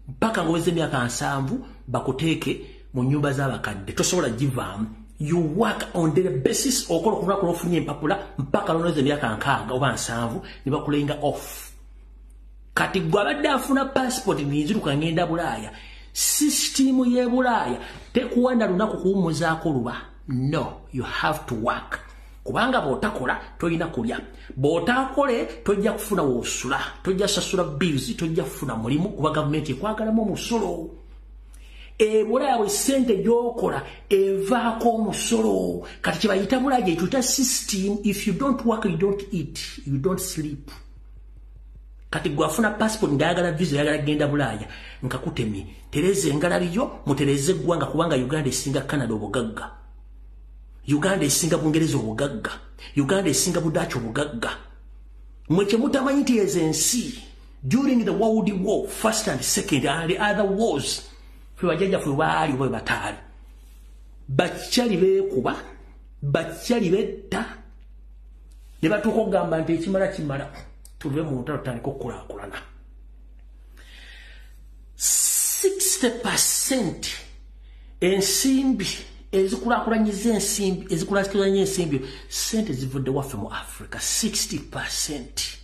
mpaka ngoweze emyaka 7 bakuteeke mu nyumba z'abakadde tosobola givaamu you work on daily basis okola okunaku n'ofunye empapula mpaka lonoweze emyaka 6 oba 7 ne bakulenga off kati gwe abadde afuna passport ninziruka ngenda Bulaaya system y'e Bulaaya tekuwanda lunaku kuwummuzaako luba no you have to work kubanga bw'otakola toyina kulya bw'otakole tojja kufuna wosula tojja sasula bills tojja kufuna mulimu kuba gavumenti ekwagalamu omusolo Bulaaya bwe ssente gy'okola evaako omusolo kati kye bayita Bulaaya gye tuyita system if you don't work you don't eat you don't sleep kati gwafuna passport ngayagala visa yagala genda Bulaaya nkakutemye tereze engalabiyo mutereze eggwanga kubanga Uganda esinga Canada obugagga Uganda esinga Bungereza obugagga Uganda esinga Budachi obugagga mwe kye mutamanyi nti ezensi during the World War first and second and the other wars fwe bajjajjaffe baali bwe bataali bakyali beekuba bakyali betta ne batuuka okugamba nti ekimala tuve mu ntalo tutandika okukulaakulana 60% ensimbi ezikulakulanyiza ensimbi ezikulakulanyiza ensimbi sente zivudde waffe mu Africa 60%.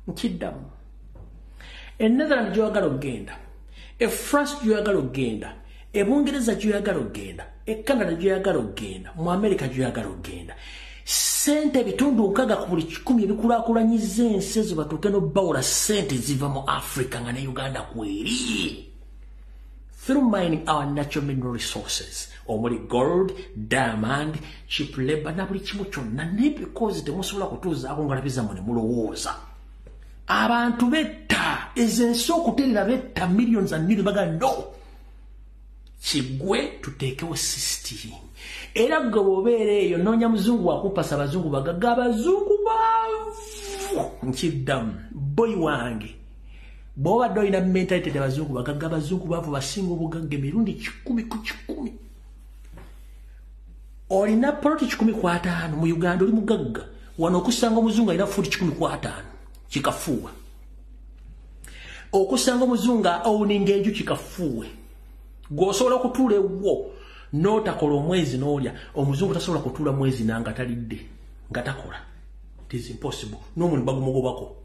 Nkiddamu Netherlands gyoyagala okgenda, France gyoyagala okgenda, Bungereza gyoyagala okgenda, Canada gyoyagala okgenda, mu America gyoyagala okgenda. Sente bitundu nkaga ku buli 10 ebikulakulanyiza ensi ezo batuuke n'obbawula sente ziva mu Africa nga ne Uganda kweri. Through mining our natural mineral resources, omuli gold, diamond, cheap labor, na buli kimu kyonna, ne because temusobola kutuuzaako ngalabi zammwe ne mulowooza. Abantu betta, ezensi okuterera betta millions and millions baga no. Kigwe tuteekewo system. Era gwe bw'obeera eyo noonya muzungu wakupasa abazungu bagaga abazungu baavu. Nkiddamu, boy wange. Bw'obadde olina mentality y'abazungu bagaga abazungu baavu basinga obugagga emirundi 10 ku 10. Olina poloti 10 ku 5 mu Uganda oli mugagga. Wano okusanga omuzungu alina futi 10 ku 5. Kikafuwa. Okusanga omuzungu owuninga enju kikafuwe. Gwosobola okutuula ewwo n'otakola omwezi n'olya. Omuzungu tasobola kutuula mwezi nanga talidde nga takola. It is impossible. N'omuntu bagumugobako.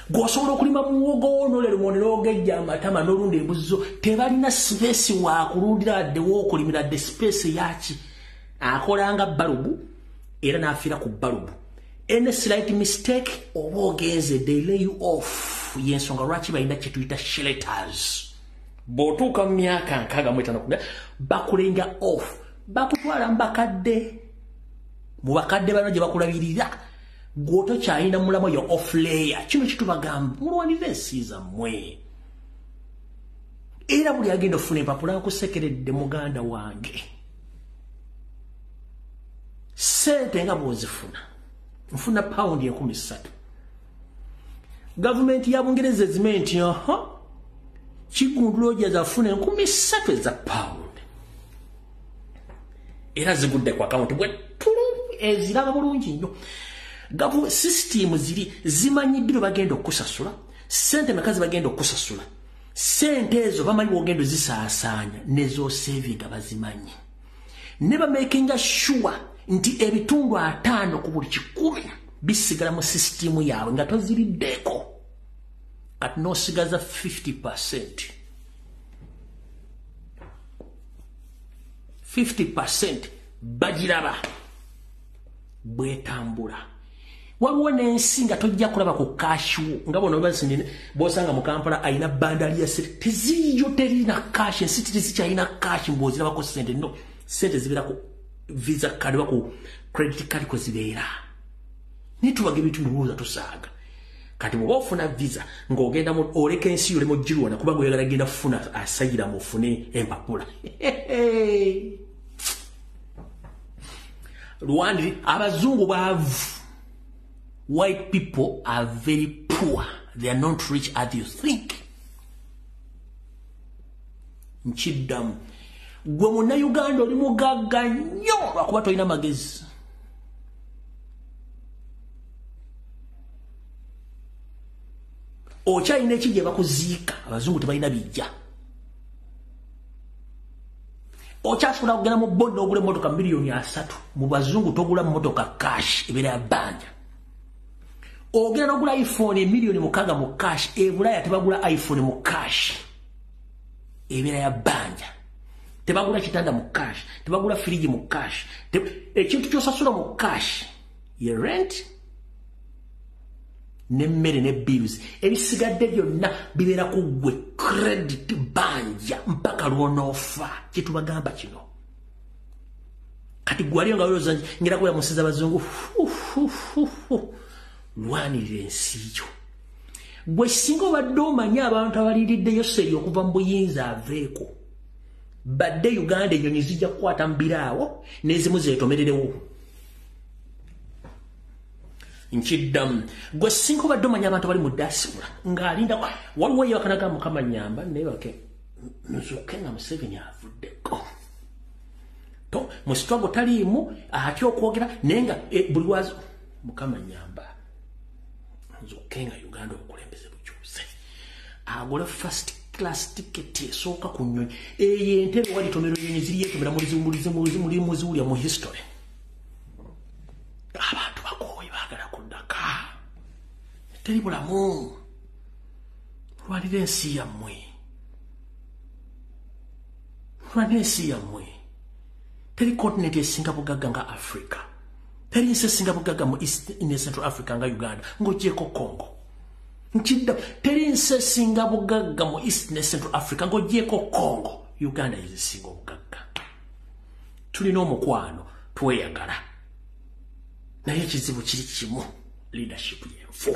Gwosobola okulima muwogo n'olera omonera ogejja amatama n'olunda embuzo. Tebalina space wa kulundira wadde w'okulimira the space yaki. Akolanga balubu era n'afiira ku balubu. Any slight mistake oba ogenze they lay you off. Yensonga lwaki balina kye tuyita shelters. Bw'otuuka mu myaka 65 bakulenga off. Bakutwala mu bakadde. Mu bakadde bano gye bakulabirira. Gw'otokyalina mulamu yo off layer. Kino kitubagamba mulwanire ensi zammwe. Era buli agenda ofuna empapula nkusekeredde muganda wange. Sente nga bw'ozifuna. Nfuna paundi 13. Gavumenti ya Bungereza ezimenti Kigundulo jazafuna 13 za pound. Era zigudde kwa account bwe tulu eziraba bulungi nnyo. Gavu system ziri zimanyiddiro bagenda okusasula. Sente mekazi bagenda okusasula. Sente ezo bamanyi ogendo zisaasanya nezo saving abazimanyi. Never making sure nti ebitundu 5 ku buli 10 bisigala mu system yawe nga toziriddeko. At no sigaza 50%. 50% bajiraba bwetambula. Waliwo n'ensi nga tojja kulaba ku cash nga bono basindine bosanga mu Kampala ayina bandali ya sente teziyo terina cash ensi tezikyalina cash mbozira bako sente no sente zibira ku visa card bako credit card ko zibeera. Nitubage bitu nibuuza tusaaga. Kati bw'oba ofuna visa ng'ogenda mu oleka ensi yole mu jirwana kuba gweyagala genda kufuna asayira mu fune empapula. Rwanda abazungu baavu. White people are very poor. They are not rich as you think. Nkiddamu. Gwe muna Uganda oli mugagga nnyo lwakuba tolina magezi. Okyalina ekijje bakuziika abazungu tebalina bijja. Okyasobola kugenda mu bondi ogula emmotoka miliyoni 3 mu bazungu togula mmotoka cash ebeera ya bbanja. Ogenda n'ogula iPhone miliyoni 6 mu cash ebulaya tebagula iPhone mu cash ebeera ya bbanja. Tebagula kitanda mu cash, tebagula firiji mu cash. Ekintu ky'osasula mu cash ye rent nemmere ne bills ebisigadde byonna bibeera ku gwe credit banja mpaka lw'onoofa. Kitubagamba kino kati gwaliyo nga weeroza ngira kuya musiza abazungu lwanirira ensi yo. Gwe singa obadde omanyi abantu abaliiriddeyo seri okuva mu buyinza aveeko badde Uganda ennyonyi zijja kukwata mu biraawo n'ezimu zeetomererewo. Nkiddamu gwe singa obadde omanyi abantu bali mu diaspora ng'alinda waliwo yewakanaga Mukama nnyamba naye bake nzuke nga Museveni avuddeko. To mu struggle taliimu atya okwogera naye nga buli wazo Mukama nnyamba nzuke nga Uganda obukulembeze bukyuse. Agole first class ticket esooka ku nnyonyi eyo entebe wali tomero nnyonyi ziri yetomera mulimuziwulya mu history abantu bakooyi baagala kuddaka teri bulamu lwalira ensi yammwe teri continent esinga bugagga nga Africa teri nsi esinga bugagga mu East in Central Africa nga Uganda ng'ogyeko Congo nkidda teri nsi esinga bugagga mu East ne Central Africa ng'ogyeko Congo Uganda ezisinga obugagga tulina omukwano tweyagala naye ekizibu kiri kimu leadership yenfu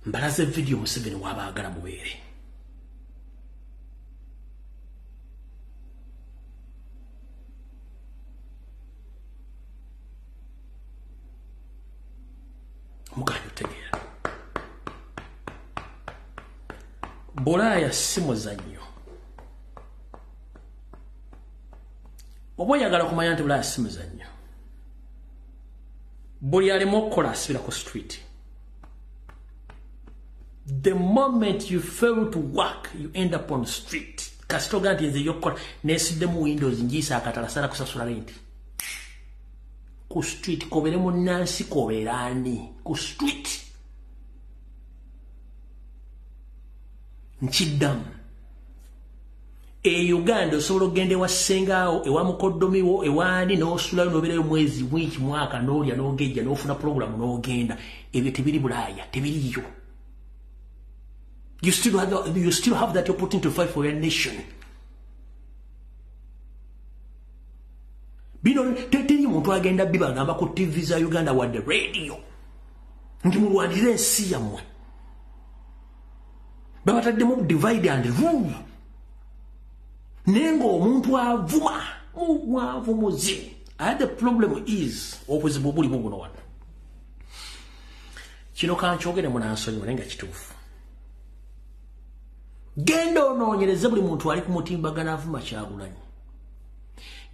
mbalaze video Museveni w'abaagala mubeere muganya otegeera Bulaaya si muzannyo oba oyagala kumanya nti Bulaaya si muzannyo buli alimu okukola asibira ku street. The moment you fail to work, you end up on the street. Kasitoga nti nze yokola nesidemu Windows njisa akatala sala kusasula rent. Ku street kobere munansi koberani ku street. Nchidam. Uganda osobola ogende wasengaawo ewa mukoddomiwo ewani n'osulayo n'obeerayo mwezi wiki mwaka n'olya n'ogejja n'ofuna program n'ogenda ebyo tebiri Bulaaya tebiriyo. You still have that opportunity to fight for your nation. Bino teri muntu agenda bibagamba ku TV za Uganda wadde radio. Nti mulwanire ensi yammwe. Babataddemu divide and rule. Nengo omuntu avuma muzimu. The problem is obuzibu buli buno wano. Kino kankyogere munansonyi mulenga kituufu. Genda onoonyereze buli muntu ali ku mutimbagana avuma Kyagulanyi.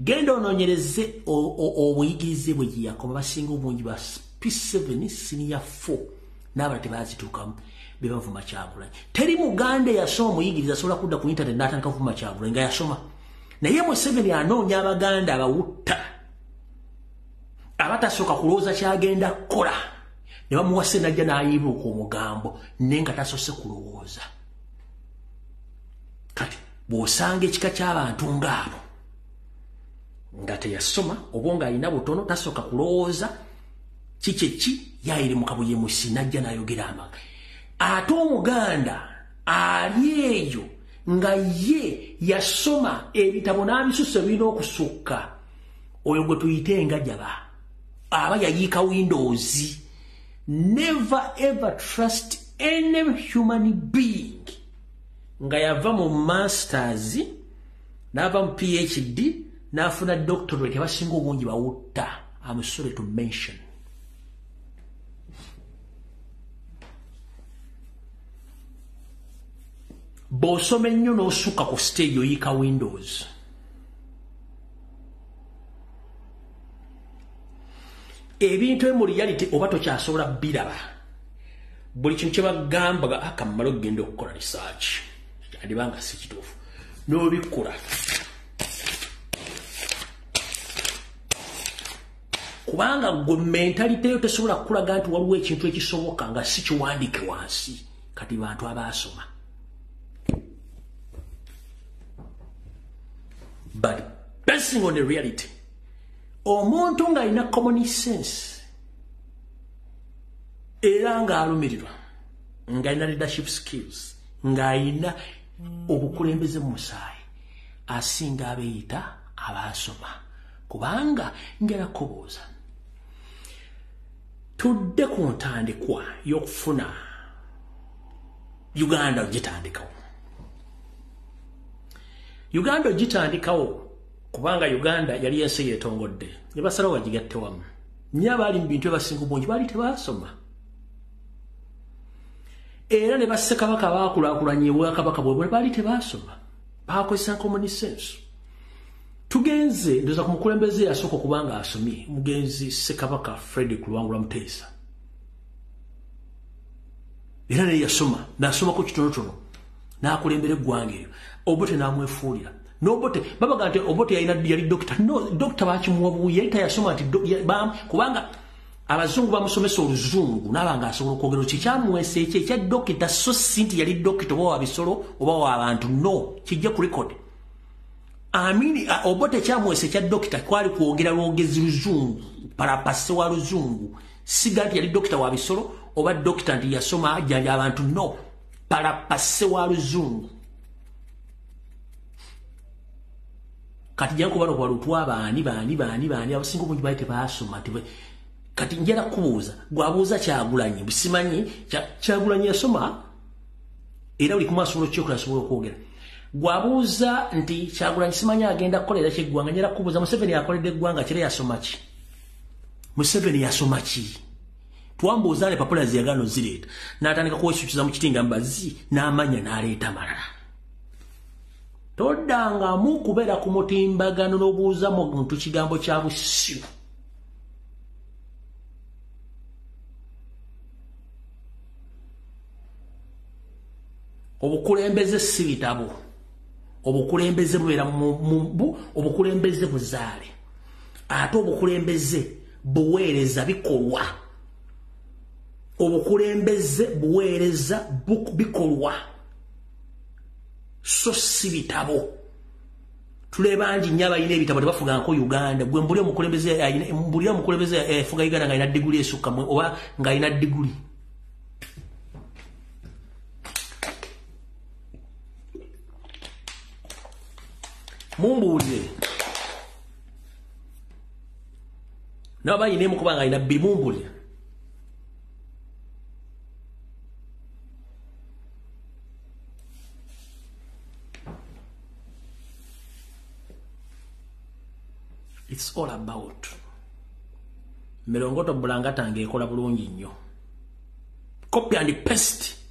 Genda onoonyereze obuyigirize bwe yakoma basinga obungi ba P7 senior 4 n'abalala tebazituukamu be bavuma Kyagulanyi. Teri Muganda yasoma omuyigiriza asobola kudda ku internet n'atandika kuvuma Kyagulanyi nga yasoma. Naye Museveni anoonya Abaganda abawutta abatasooka kulowooza kyagenda kukola ne bamuwase najja n'ayibuuka omugambo naye nga tasoose kulowooza. Kati bw'osanga ekika ky'abantu ng'abo nga teyasoma oba ng'alina butono tasooka kulowooza ki yayiri mu kabuyemusi najja n'ayogera amaga. Ate Omuganda ali eyo nga ye yasoma ebitabo n'abisusa birina okusukka oyo gwe tuyite engajaba aba yayiika Windows. Never ever trust any human being. Nga yava mu masters n'ava mu PhD n'afuna doctorate abasinga obungi bawutta. I'm sorry to mention. Bw'osoma ennyo n'osukka ku stage oyiika Windows. Ebintu mu reality oba tokyasobola biraba. Buli kintu kye bagamba akamala okugenda okukola research. Adibanga si kituufu. N'obikula. Kubanga gwe mentality yo tesobola kukulaga nti waliwo ekintu ekisoboka nga si kiwandiike wansi kati bantu abaasoma. But basing on the reality, omuntu ng'alina common sense era ng'alumirirwa ng'alina leadership skills ng'alina obukulembeze mu musaayi asinga abeeyita abaasoma. Kubanga ngera kubuuza tudde ku ntandikwa y'okufuna Uganda ogitandikawo. Uganda ogitandikawo kubanga Uganda yali ensi yeetongodde ne basalawo bagigatte wamu. Nnyo abaali mu bintu ebasinga obungi baali tebaasoma. Era ne bassekabaka baakulaakulanya obwakabaka bwe baali tebaasoma. Baakozesa common sense. tugenze ndoza kumukulembeze yasoko kubanga asomye mugenzi Ssekabaka Fred Kulwangula Mutesa era ne yasoma nasoma ko kitonotono nakulembere gwange Obote namwefuulira Nobote baba gante Obote yali doctor no doctor bakimuwabuye yita yasoma ati kubanga abazungu bamusomesa oluzungu nabanga asobola okwogera kikyamwese ekya doctor so sinti yali doctor wa bisolo oba wa abantu no kijja ku record amini Obote kyamwese ekya doctor kwali kwogera lwogezi luzungu parapase wa luzungu sigati yali doctor wa bisolo oba doctor ndi yasoma ajja abantu no parapase wa luzungu kati janko bano kwa lutwa bani abasingo bungi baite baasoma tibe kati njera kubuuza gwabuuza Kyagulanyi busimanyi Kyagulanyi yasoma era uli kumasobola kyokula sobola okwogera gwabuuza nti Kyagulanyi simanya agenda kukolera kyeggwanga njera kubuuza Museveni yakoledde eggwanga kire yasoma ki Museveni yasoma ki twambuuza ne papula ziyagano zireeta n'atandika kuwesukiza mu kitinga mbazi n'amanya n'aleeta malala todanga mu kubeera ku mutimbagano n'obuuza mu muntu kigambo kya busiru obukulembeze si bitabo obukulembeze bubeera obukulembeze buzaale ate obukulembeze buweereza bikolwa obukulembeze buweereza bikolwa so si bitabo tuleba nji nyaba ine bitabo tebafuga nko Uganda gwe mbulira omukulembeze efuga Uganda nga ina diguli esukka oba nga ina diguli mumbulire naba ine mukubanga ina bimumbulire it's all about Melongoto Bulangata ngekola bulungi nnyo copy and paste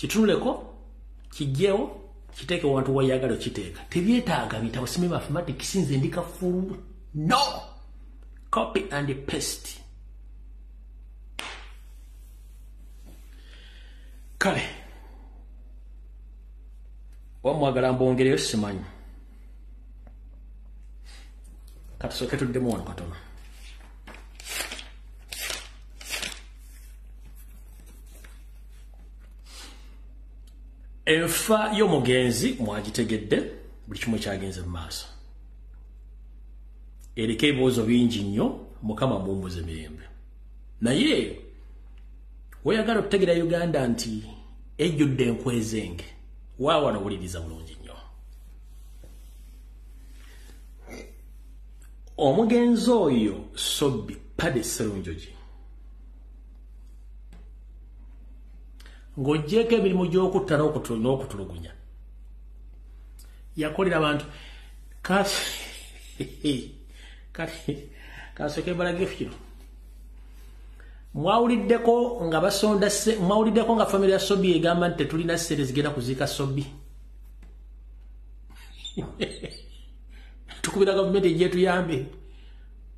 kitunuleko kijjeo kiteke wantu wayagala kiteeka tebyetaaga bitabo sime mathematics nze ndikafulu no copy and paste kale wamwagala mbongereyo simanyi katusoke tuddemu wano katono enfa y'omugenzi mwagitegedde buli kimu kyagenze mu maaso eriko ebibuuzo bingi nnyo mukama muwummuze mirembe naye weyagala okutegeera Uganda nti ejjudde enkwezenge waawana wuliriza bulungi nnyo omugenzi oyo Sobbi Pade Sserunjogi ng'oggyeko emirimu gy'okutta n'okutulugunya yakolera abantu kasoke embalagefu kino mwawuliddeko nga basonda mwawuliddeko nga famire ya Sobbi egamba nti tetulina ssente zigenda kuziika Sobbi tukubira gavumenti ejje tuyambe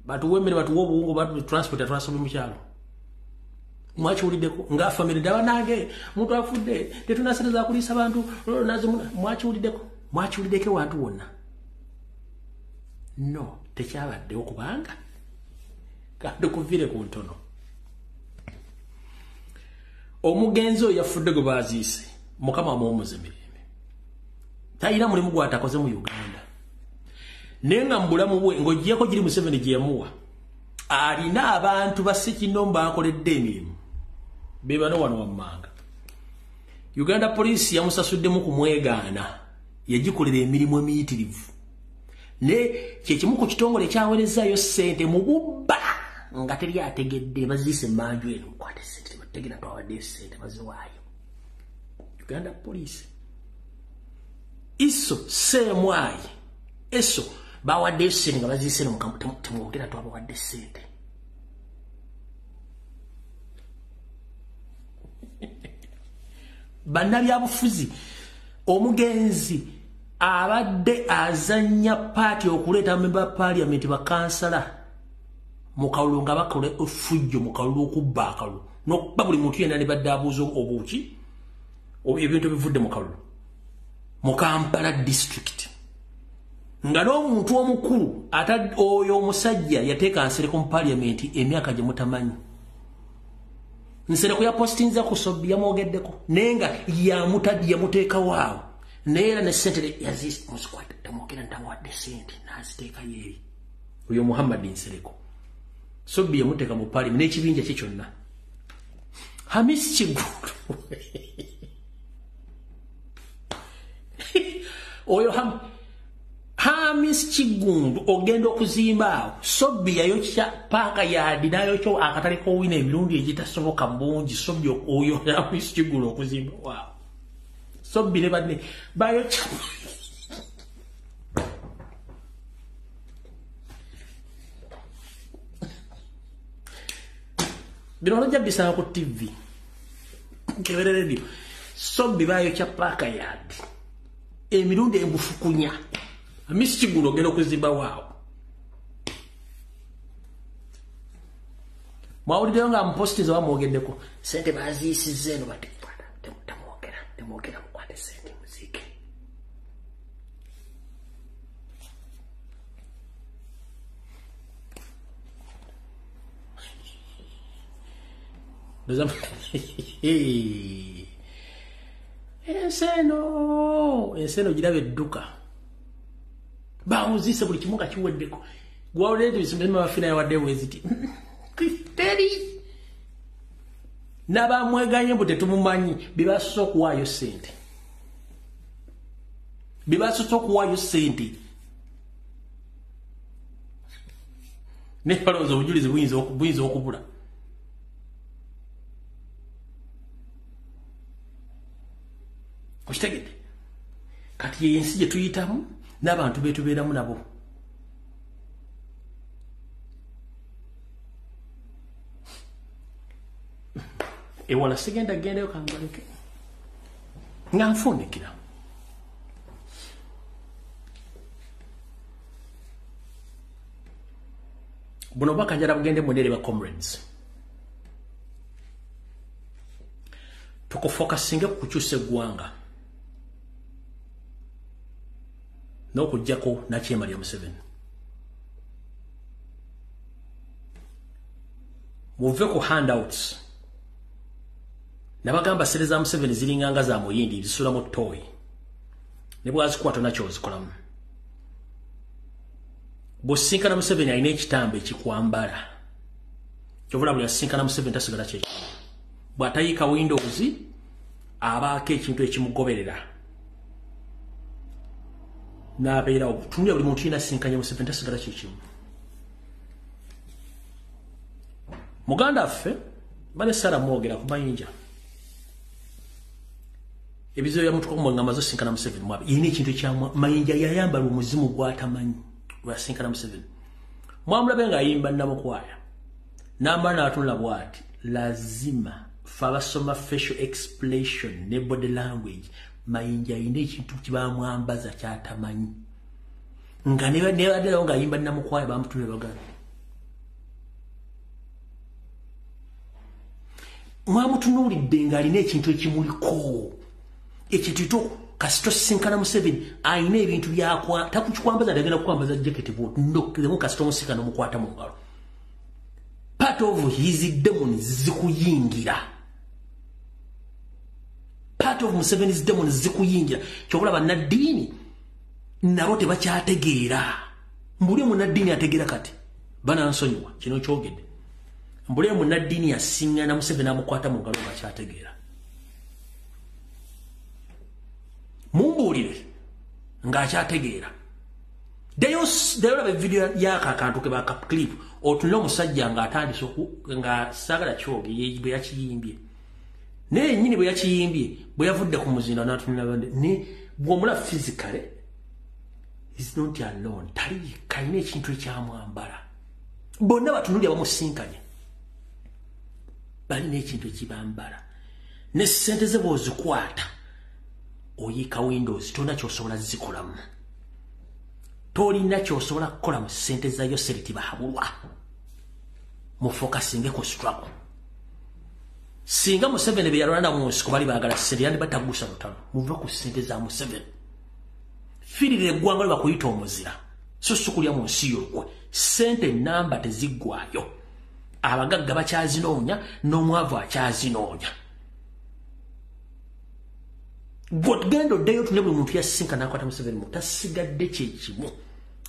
batuwe emmere batuwe obuwungu batu transport ya Sobbi mu kyalo mwakiwuliddeko nga famire ndaba nange muntu afudde tetuna ssente za kuliisa abantu mwakiwuliddeko wantu wonna no tekyabaddewo kubanga kandi kuvire ku ntono omugenzi oyo yafudde gwe baaziise mukama amuwummuze mirembe talina mulimu gwatakoze mu Uganda naye nga mu bulamu bwe ng'oggyeko giri Museveni gye yamuwa alina abantu bassekinno baakoledde emirimu be bano wano wammanga Uganda poliisi yamusasuddemu kumwegaana yagikolera emirimu emiyitirivu ne kyekimu ku kitongole ekyaweerezaayo ssente mu bubba nga teri ategedde baziise emmanju eno mukwate ssente tebategera twawadde ssente baziwaayo Uganda poliisi iso seemwayi eso bawadde ssente nga baziise eno temwogera twabawadde ssente bannabyabufuzi omugenzi abadde azanya party okuleta member parliament bakansala mukalulu nga bakole ofujjo mukalulu okubba akalulu n'okubba buli muntu yenna ne badde abuuza obuuki ebintu bivudde mukalulu mu Kampala district nga n'omuntu omukulu oyo omusajja yateeka Nsereko mu parliament emyaka gye mutamanyi Nsereko ya postinza ku Sobbi yamwogeddeko nenga yamuteeka waawo neera ne sente yazist musquad tamwogera ntamuwadde sente n'aziteeka yeeri oyo Muhammad Nsereko Sobbi yamuteeka mu parliament n'ekibinja kye kyonna Hamis Kigundu oyo Hamis Kigundu ogenda okuzimba awo Sobbi yayokya paaka yadi nayokyo akatale k'owina emirundi egitasoboka bungi Sobbi oyo Hamis Kigundu okuzimba waawo Sobbi ne banne bayokya bino olojja bisanga ku TV Kebere radio Sobbi bayokya paaka yadi emirundi embufukunya Hamis Kigundu ogenda okuzimba waawo mwawuliddeyo nga mupositiza wamwogeddeko sente baziisizza eno temwogera mukwate sente muziike enseno girabe edduka bawuzise buli kimu nga kiweddeko gwawulire bisimema bafina yawadde weziti teri n'abamweganye mbu tetumumanyi bibasusa okuwaayo sente ne balowooza obujulizi buyinza okubula okitegedde kati yensi gye tuyitamu n'abantu betubeeramu nabo ewala sigenda gendayo kangaleke nga nfundikira buno bakanjala bugende mundere ba comrades tukufokasinge ku kukyusa eggwanga n'okujjako Nakyema lya Museveni muve ku handouts nabagamba sere za Museveni zilinganga za muyindi zisulamu toyi ne bwazikwata nakyo zikolamu bw'osinkana Museveni alina ekitambo ekikwambala kyovula buli asinkana Museveni tasigala kyekyo bw'atayiika windows abaako ekintu ekimugoberera n'abeera obutunulya buli muntu yina asinkanya Museveni tasigala kyekimu muganda affe bane Sara mwogera ku Mayinja ebizo bya mutuko mu ngamazo sinkana Museveni mwabe yine ekintu kya Mayinja yayambala omuzimu gwatamanyi lwasinkana Museveni mwamulabe nga ayimba namukwaya n'amana atunula bwati lazima fabasoma facial expression ne body language Mayinja yine ekintu kibamwambaza kyatamanyi nga nebadde nga ayimba namukwaya bamutunula bagana mwamutunulidde nga alina ekintu ekimuliko ekitito kasito sinkana Museveni ayina ebintu byakwa takukikwambaza ndagenda kukwambaza jacket vote ndokiremu kasito musinkana mukwata mu ngalo part of his demons zikuyingira part of Museveni's demons zikuyingira kyobula bannaddiini nabo tebakyategeera mbuli munnaddiini ategeera kati banansonyiwa kino kyogedde mbuli munnaddiini yasiŋŋana Museveni amukwata mu ngalo ngakyategeera mumbuulire ng'akyategeera ddayo laba video y'ako akantu ke bakaclip otunula omusajja ng'atandise nga saagala kyoge bwe yakiyimbye naye nnyini bwe yakiyimbye bwe yavudde ku muzinda n'atunula bande ne bw'omula physically is not alone kalina ekintu ekyamwambala bonna batunulya bamusinkanye balina ekintu ekibambala ne ssente ze bw'ozikwata oyika windows tolina kyosobola zikolamu tolina kyosobola kukola mu ssente zayo seriti bahabulwa mufokasinge ku struggle singa Museveni be yalwana mu nsiko bali baagala ssente yandi batagusa lutalo muve ku ssente za Museveni firire eggwanga lwe bakuyita omuzira so sukulya mu nsi yokwe ssente namba teziggwayo abagagga bakyazinoonya n'omwavu akyazinoonya gendo ddeyo tune buli muntu yasinka n'akwata Museveni mu tasigadde kyekimu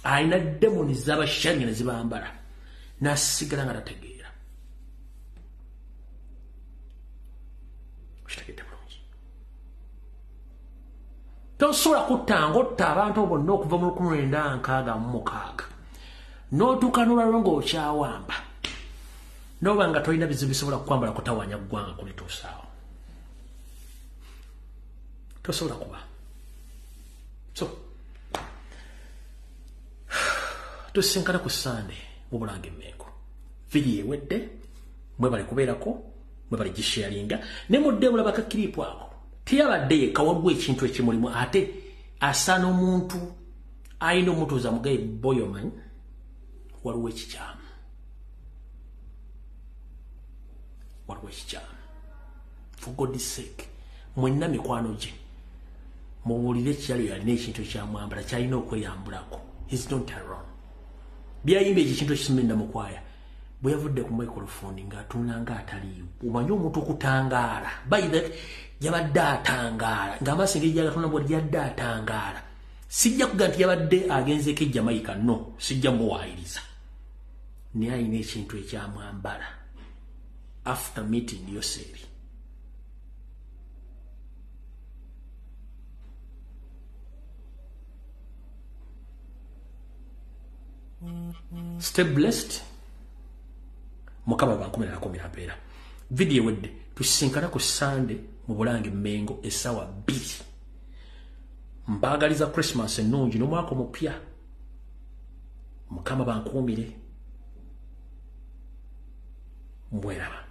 alina demoni z'abashanyi ne zibambala n'asigala nga tategeera kitegedde bulungi tosobola kutta otta abantu bonna okuva mu 1966 n'otuuka n'olwaliro ng'okyawamba n'oba nga tolina bizibu bisobola kukwambala kutawanya ggwanga kulituusaawo tosobola kuba so tusinkana ku Sunday mu Bulange Mmengo video ewedde mwe bali kubeerako mwe bali gisharinga ne mudde mulabaka kiripo ako tiyabadde yekka waliwo ekintu ekimulimu ate asaana omuntu ayina omutuuza mugaye boyoman waliwo ekikyamu for God's sake mwenna mikwano gye muwulire ekyalo yalina ekintu ekyamwambala kyalina okweyambulako he's not alone byayimba ekintu ekisumenda mukwaya bwe yavudde ku microphone ng'atuna ng'ataliiwo omanyi omuntu okutangaala by that yabadde atangaala ng'amaaso engeri gy'agatuna bwe yadde atangaala sijja kuga nti yabadde agenzeko e Jamaica no sijja muwaayiriza naye alina ekintu ekyamwambala after meeting Yoseri stay blessed mukama bankumira mpeera video wedde tusinkana ku Sunday mu Bulange Mmengo essaawa 2 mbaagaliza Christmas ennungi n'omwaka omupya mukama bankumire mbweraba